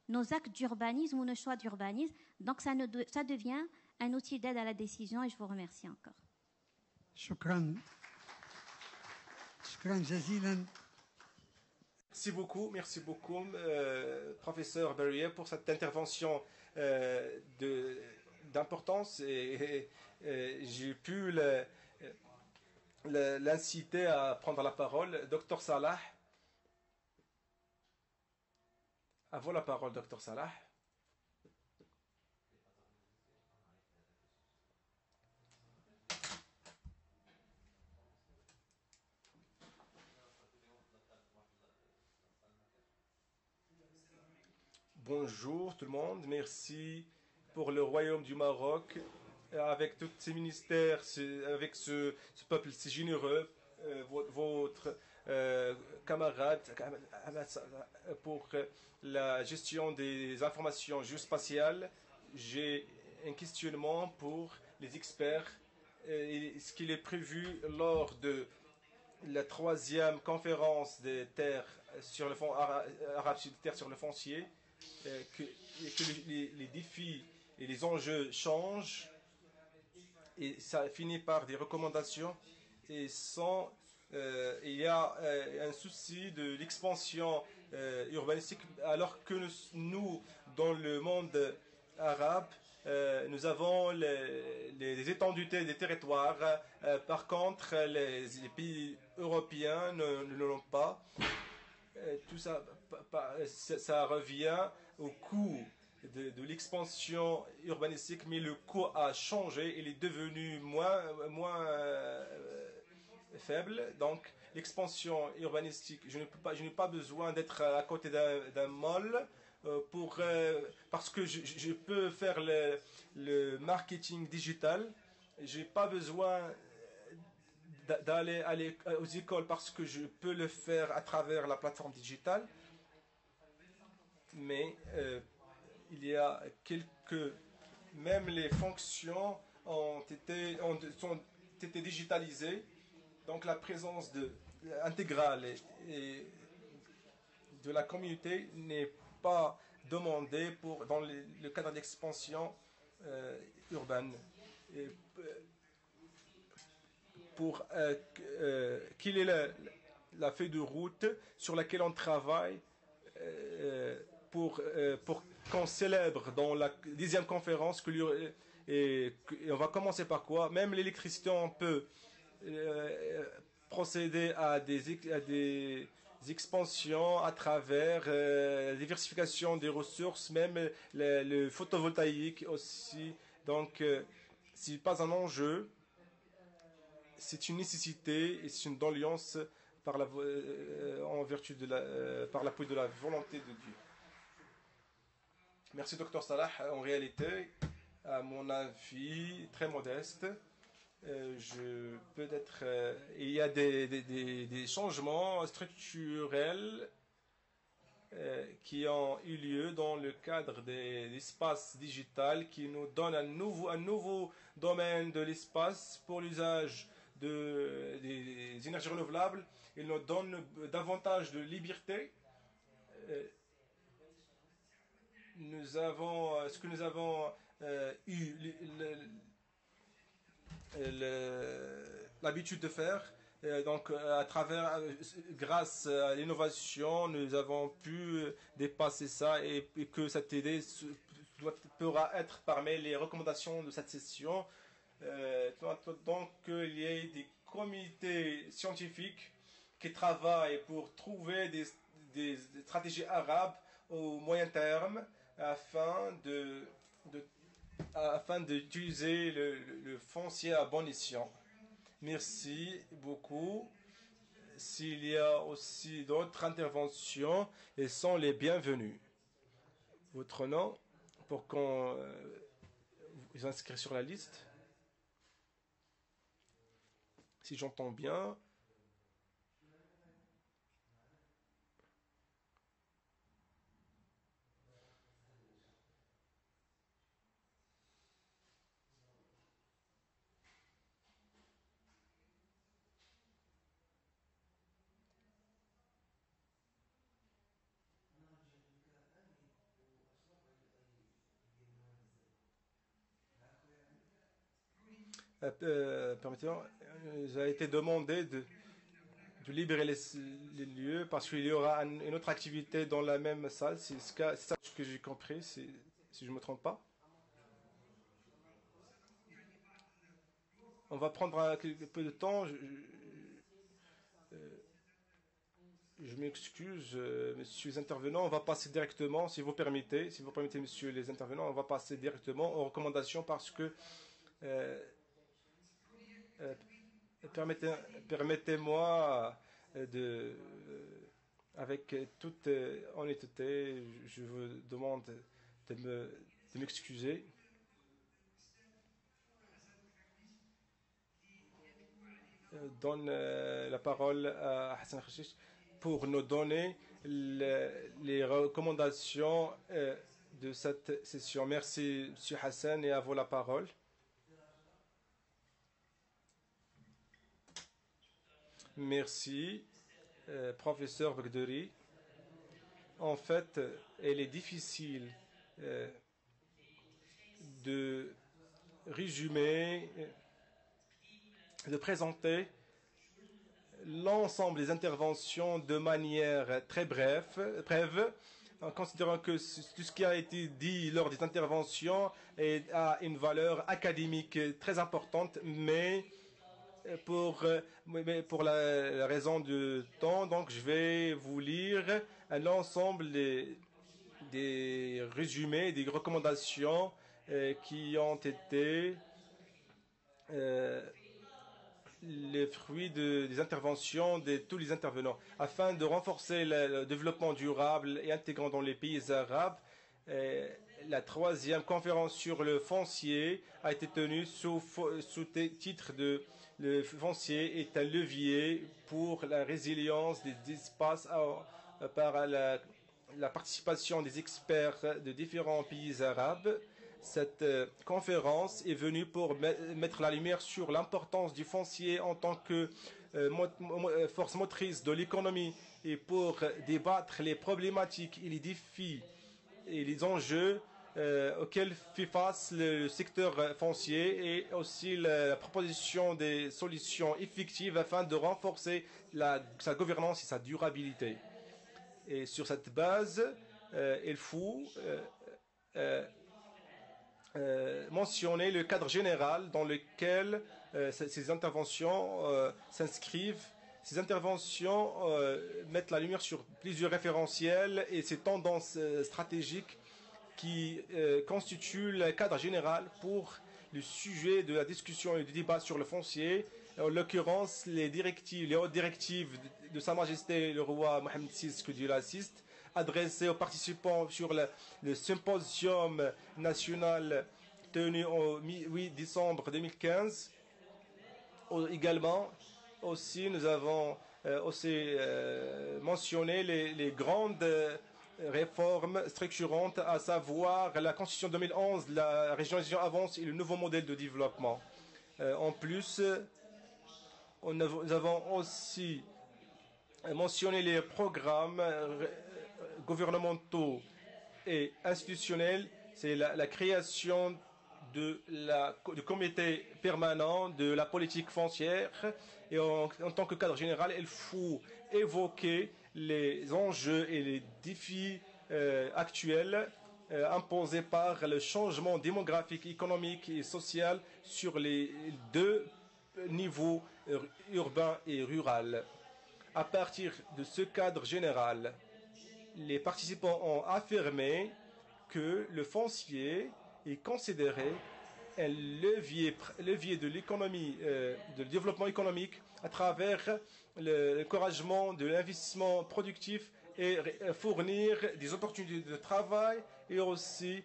nos actes d'urbanisme ou nos choix d'urbanisme. Donc ça devient un outil d'aide à la décision, et je vous remercie encore. شكرا جزيلا. Merci beaucoup, professeur Berruyer, pour cette intervention d'importance et j'ai pu l'inciter à prendre la parole. Dr Salah, à vous la parole, Dr Salah. Bonjour tout le monde, merci pour le Royaume du Maroc, avec tous ces ministères, avec ce peuple si généreux, votre camarade pour la gestion des informations géospatiales. J'ai un questionnement pour les experts. Ce qu'il est prévu lors de la 3e conférence des terres sur le fond arabe sur terres sur le foncier, que les défis et les enjeux changent et ça finit par des recommandations et il y a un souci de l'expansion urbanistique alors que nous dans le monde arabe nous avons les étendues des territoires. Par contre, les pays européens ne l'ont pas. Tout ça, ça revient au coût de l'expansion urbanistique, mais le coût a changé, il est devenu moins faible. Donc, l'expansion urbanistique, je n'ai pas besoin d'être à côté d'un mall. Parce que je peux faire le marketing digital. Je n'ai pas besoin d'aller aux écoles parce que je peux le faire à travers la plateforme digitale. Mais il y a même les fonctions sont été digitalisées. Donc la présence intégrale et de la communauté n'est pas demandé dans le cadre d'expansion urbaine. Quelle est la feuille de route sur laquelle on travaille pour qu'on célèbre dans la 10e conférence et on va commencer par quoi? Même l'électricité, on peut procéder à des expansions à travers la diversification des ressources, même le photovoltaïque aussi. Donc, ce n'est pas un enjeu, c'est une nécessité et c'est une doléance en vertu par l'appui de la volonté de Dieu. Merci, Dr Salah. En réalité, à mon avis, très modeste, il y a des changements structurels qui ont eu lieu dans le cadre des espaces digitales qui nous donnent un nouveau domaine de l'espace pour l'usage des énergies renouvelables. Il nous donne davantage de liberté. Ce que nous avons eu l'habitude de faire. Donc, grâce à l'innovation, nous avons pu dépasser ça et que cette idée pourra être parmi les recommandations de cette session. Donc, il y a des comités scientifiques qui travaillent pour trouver des stratégies arabes au moyen terme afin d'utiliser le foncier à bon escient. Merci beaucoup. S'il y a aussi d'autres interventions, elles sont les bienvenues. Votre nom pour qu'on vous inscrive sur la liste. Si j'entends bien. Permettez-moi, il a été demandé de libérer les lieux parce qu'il y aura une autre activité dans la même salle. C'est ça que j'ai compris, si je ne me trompe pas. On va prendre un peu de temps. Je m'excuse, messieurs les intervenants. On va passer directement, si vous permettez, messieurs les intervenants, on va passer directement aux recommandations parce que permettez-moi Avec toute honnêteté, je vous demande de m'excuser. Donne la parole à Hassan Khashish pour nous donner les recommandations de cette session. Merci, M. Hassan, et à vous la parole. Merci, professeur Bagdori. En fait, il est difficile de résumer, de présenter l'ensemble des interventions de manière très brève, en considérant que tout ce qui a été dit lors des interventions a une valeur académique très importante, mais pour la raison du temps, donc je vais vous lire l'ensemble des résumés, des recommandations qui ont été les fruits des interventions de tous les intervenants. Afin de renforcer le développement durable et intégrant dans les pays arabes, la 3e conférence sur le foncier a été tenue sous titre de le foncier est un levier pour la résilience des espaces par la participation des experts de différents pays arabes. Cette conférence est venue pour mettre la lumière sur l'importance du foncier en tant que force motrice de l'économie et pour débattre les problématiques et les défis et les enjeux auxquels fait face le secteur foncier et aussi la proposition des solutions effectives afin de renforcer sa gouvernance et sa durabilité. Et sur cette base, il faut mentionner le cadre général dans lequel ces interventions s'inscrivent. Ces interventions mettent la lumière sur plusieurs référentiels et ces tendances stratégiques qui constituent le cadre général pour le sujet de la discussion et du débat sur le foncier. En l'occurrence, les hautes directives de Sa Majesté le roi Mohamed VI, que Dieu l'assiste, adressées aux participants sur le symposium national tenu au 8 décembre 2015. Également, aussi, nous avons mentionné les grandes réformes structurantes, à savoir la Constitution 2011, la régionalisation avance et le nouveau modèle de développement. En plus, nous avons aussi mentionné les programmes gouvernementaux et institutionnels. C'est la création du comité permanent de la politique foncière. Et en tant que cadre général, il faut évoquer les enjeux et les défis actuels imposés par le changement démographique, économique et social sur les deux niveaux urbain et rural. À partir de ce cadre général, les participants ont affirmé que le foncier est considéré un levier de l'économie, de développement économique à travers l'encouragement de l'investissement productif et fournir des opportunités de travail et aussi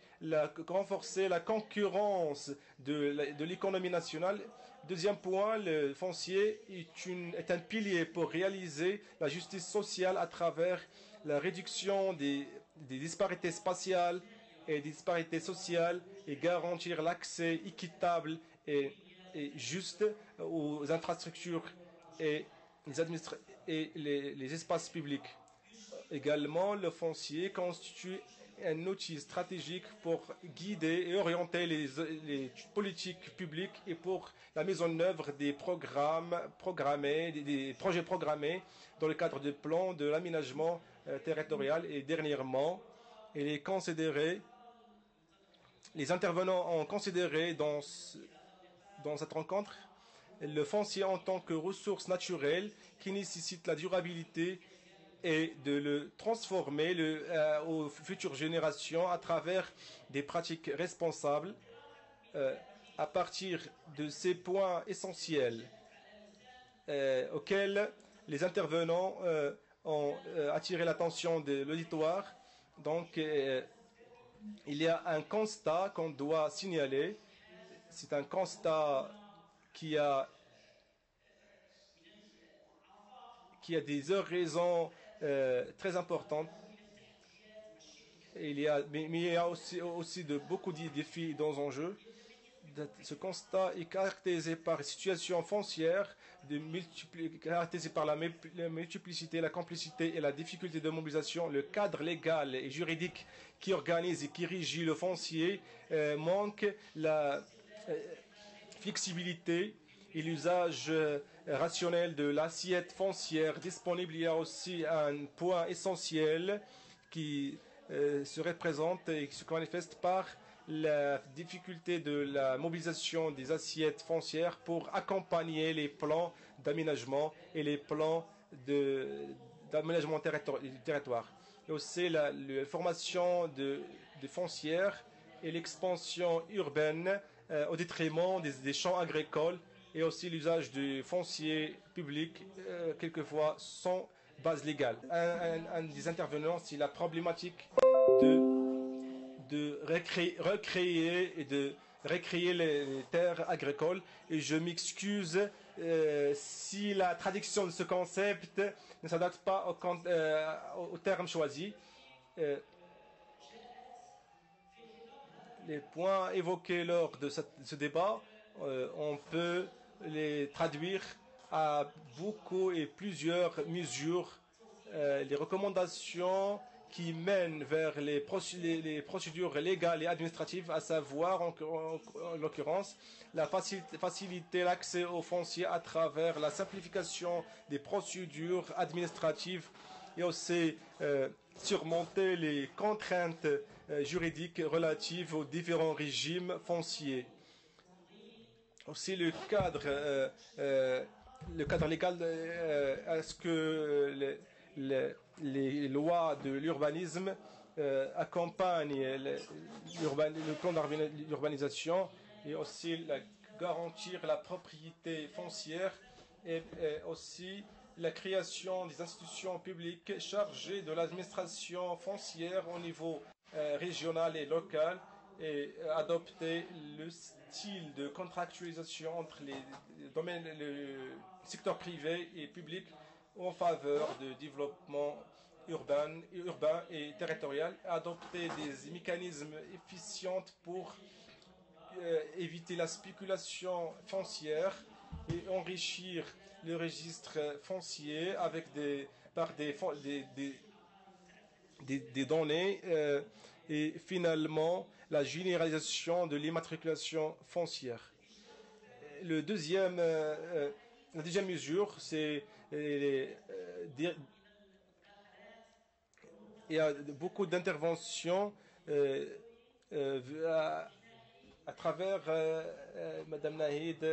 renforcer la concurrence de l'économie nationale. Deuxième point, le foncier est un pilier pour réaliser la justice sociale à travers la réduction des disparités spatiales et des disparités sociales et garantir l'accès équitable et juste aux infrastructures et les espaces publics. Également, le foncier constitue un outil stratégique pour guider et orienter les politiques publiques et pour la mise en œuvre des programmes programmés, des projets programmés dans le cadre du plan de l'aménagement territorial. Et dernièrement, les intervenants ont considéré dans cette rencontre le foncier en tant que ressource naturelle qui nécessite la durabilité et de le transformer aux futures générations à travers des pratiques responsables. À partir de ces points essentiels auxquels les intervenants ont attiré l'attention de l'auditoire. Donc, il y a un constat qu'on doit signaler. C'est un constat qui a des raisons très importantes. Mais il y a aussi beaucoup de défis dans un jeu. Ce constat est caractérisé par une situation foncière, caractérisée par la multiplicité, la complicité et la difficulté de mobilisation. Le cadre légal et juridique qui organise et qui régit le foncier manque la flexibilité et l'usage rationnel de l'assiette foncière disponible. Il y a aussi un point essentiel qui se représente et qui se manifeste par la difficulté de la mobilisation des assiettes foncières pour accompagner les plans d'aménagement et les plans d'aménagement du territoire. Et aussi la formation de foncières et l'expansion urbaine au détriment des champs agricoles et aussi l'usage du foncier public, quelquefois sans base légale. Un des intervenants, c'est la problématique de recréer les terres agricoles. Et je m'excuse si la traduction de ce concept ne s'adapte pas au terme choisi. Les points évoqués lors de ce débat, on peut les traduire à beaucoup et plusieurs mesures. Les recommandations qui mènent vers les procédures légales et administratives, à savoir en l'occurrence faciliter l'accès aux fonciers à travers la simplification des procédures administratives et aussi surmonter les contraintes juridiques relatives aux différents régimes fonciers. Aussi le cadre légal, est-ce que les lois de l'urbanisme accompagnent le plan d'urbanisation et aussi garantir la propriété foncière et aussi la création des institutions publiques chargées de l'administration foncière au niveau régional et local et adopter le style de contractualisation entre les domaines, le secteur privé et public en faveur du développement urbain et territorial, adopter des mécanismes efficients pour éviter la spéculation foncière et enrichir le registre foncier avec des données et finalement la généralisation de l'immatriculation foncière. La deuxième mesure, c'est il y a beaucoup d'interventions à travers Madame Nahid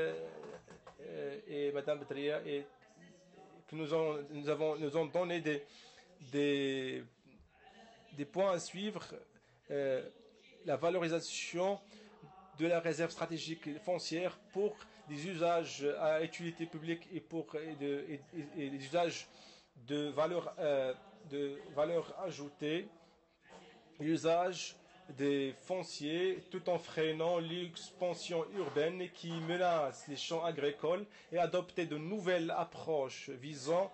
et Madame Bedria et que nous ont donné des points à suivre. La valorisation de la réserve stratégique foncière pour des usages à utilité publique et pour des usages de valeur ajoutée, l'usage des fonciers tout en freinant l'expansion urbaine qui menace les champs agricoles et adopter de nouvelles approches visant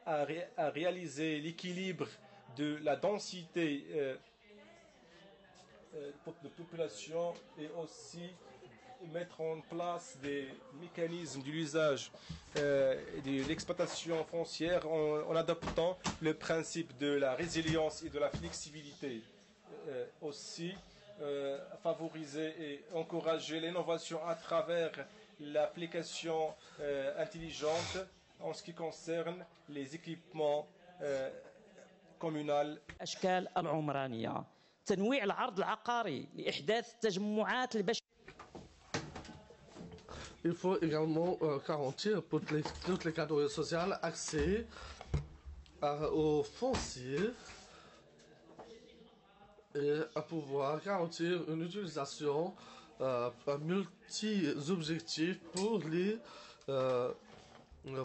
à réaliser l'équilibre de la densité de population et aussi mettre en place des mécanismes de l'usage de l'exploitation foncière en adoptant le principe de la résilience et de la flexibilité. Aussi favoriser et encourager l'innovation à travers l'application intelligente en ce qui concerne les équipements communaux. أشكال العمرانية تنويع العرض العقاري لإحداث تجمعات البشرية. Il faut également garantir pour toutes les catégories sociales accès aux fonciers et à pouvoir garantir une utilisation multi-objectifs pour les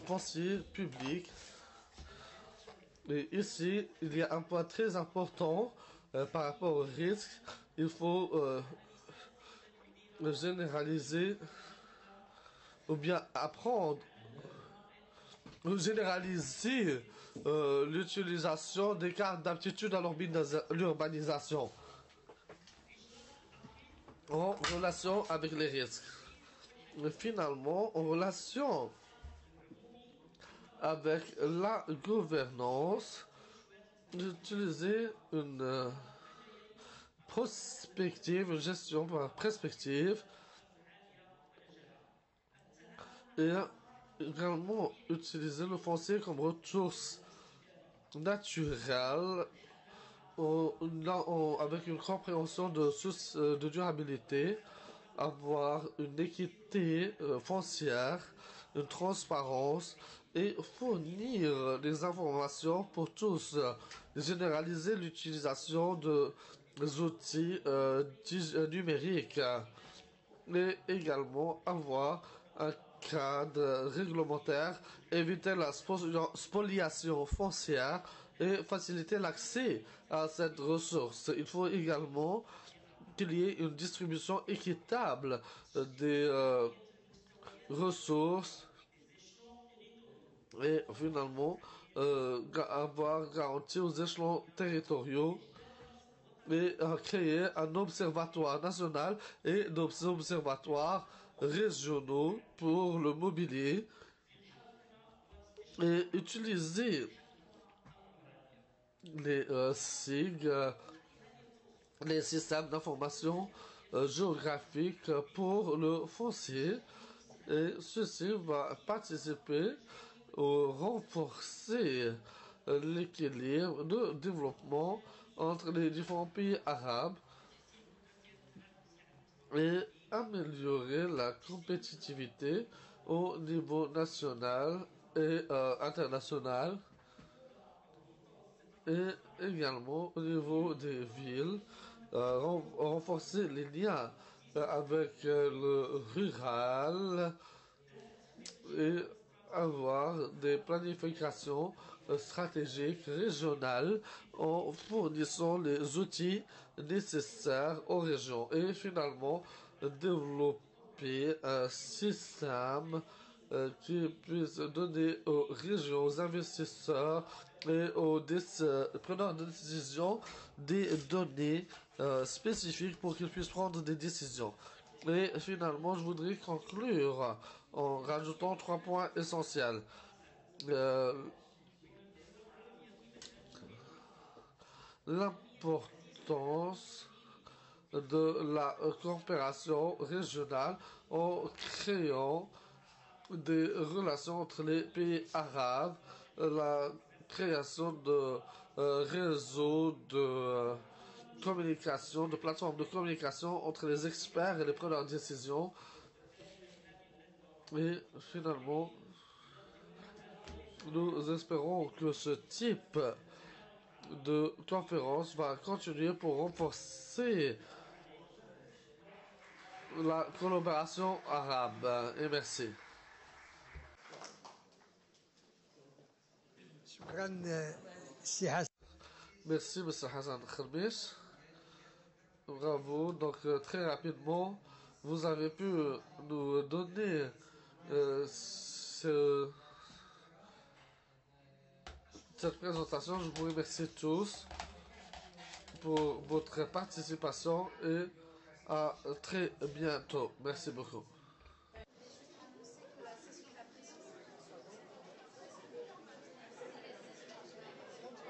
fonciers publics Et ici, il y a un point très important par rapport au risque. Il faut généraliser ou bien apprendre ou généraliser l'utilisation des cartes d'aptitude à l'urbanisation en relation avec les risques. Mais finalement, en relation avec la gouvernance, d'utiliser une prospective, une gestion par perspective, et également utiliser le foncier comme ressource naturelle avec une compréhension de durabilité, avoir une équité foncière, une transparence et fournir des informations pour tous, généraliser l'utilisation des outils numériques et également avoir un cadre réglementaire, éviter la spoliation foncière et faciliter l'accès à cette ressource. Il faut également qu'il y ait une distribution équitable des ressources et finalement avoir garanti aux échelons territoriaux et créer un observatoire national et des observatoires régionaux pour le mobilier et utiliser les SIG, les systèmes d'information géographique pour le foncier, et ceci va participer au renforcer l'équilibre de développement entre les différents pays arabes et améliorer la compétitivité au niveau national et international, et également au niveau des villes, renforcer les liens avec le rural et avoir des planifications stratégiques régionales en fournissant les outils nécessaires aux régions et finalement développer un système qui puisse donner aux régions, aux investisseurs et aux preneurs de décision des données spécifiques pour qu'ils puissent prendre des décisions. Et finalement, je voudrais conclure en rajoutant 3 points essentiels. L'importance de la coopération régionale en créant des relations entre les pays arabes, la création de réseaux de communication, de plateformes de communication entre les experts et les preneurs de décision. Et finalement, nous espérons que ce type de conférence va continuer pour renforcer la collaboration arabe. Et merci. Merci, M. Hassan Kharbish. Bravo. Donc, très rapidement, vous avez pu nous donner cette présentation. Je vous remercie tous pour votre participation et à très bientôt. Merci beaucoup.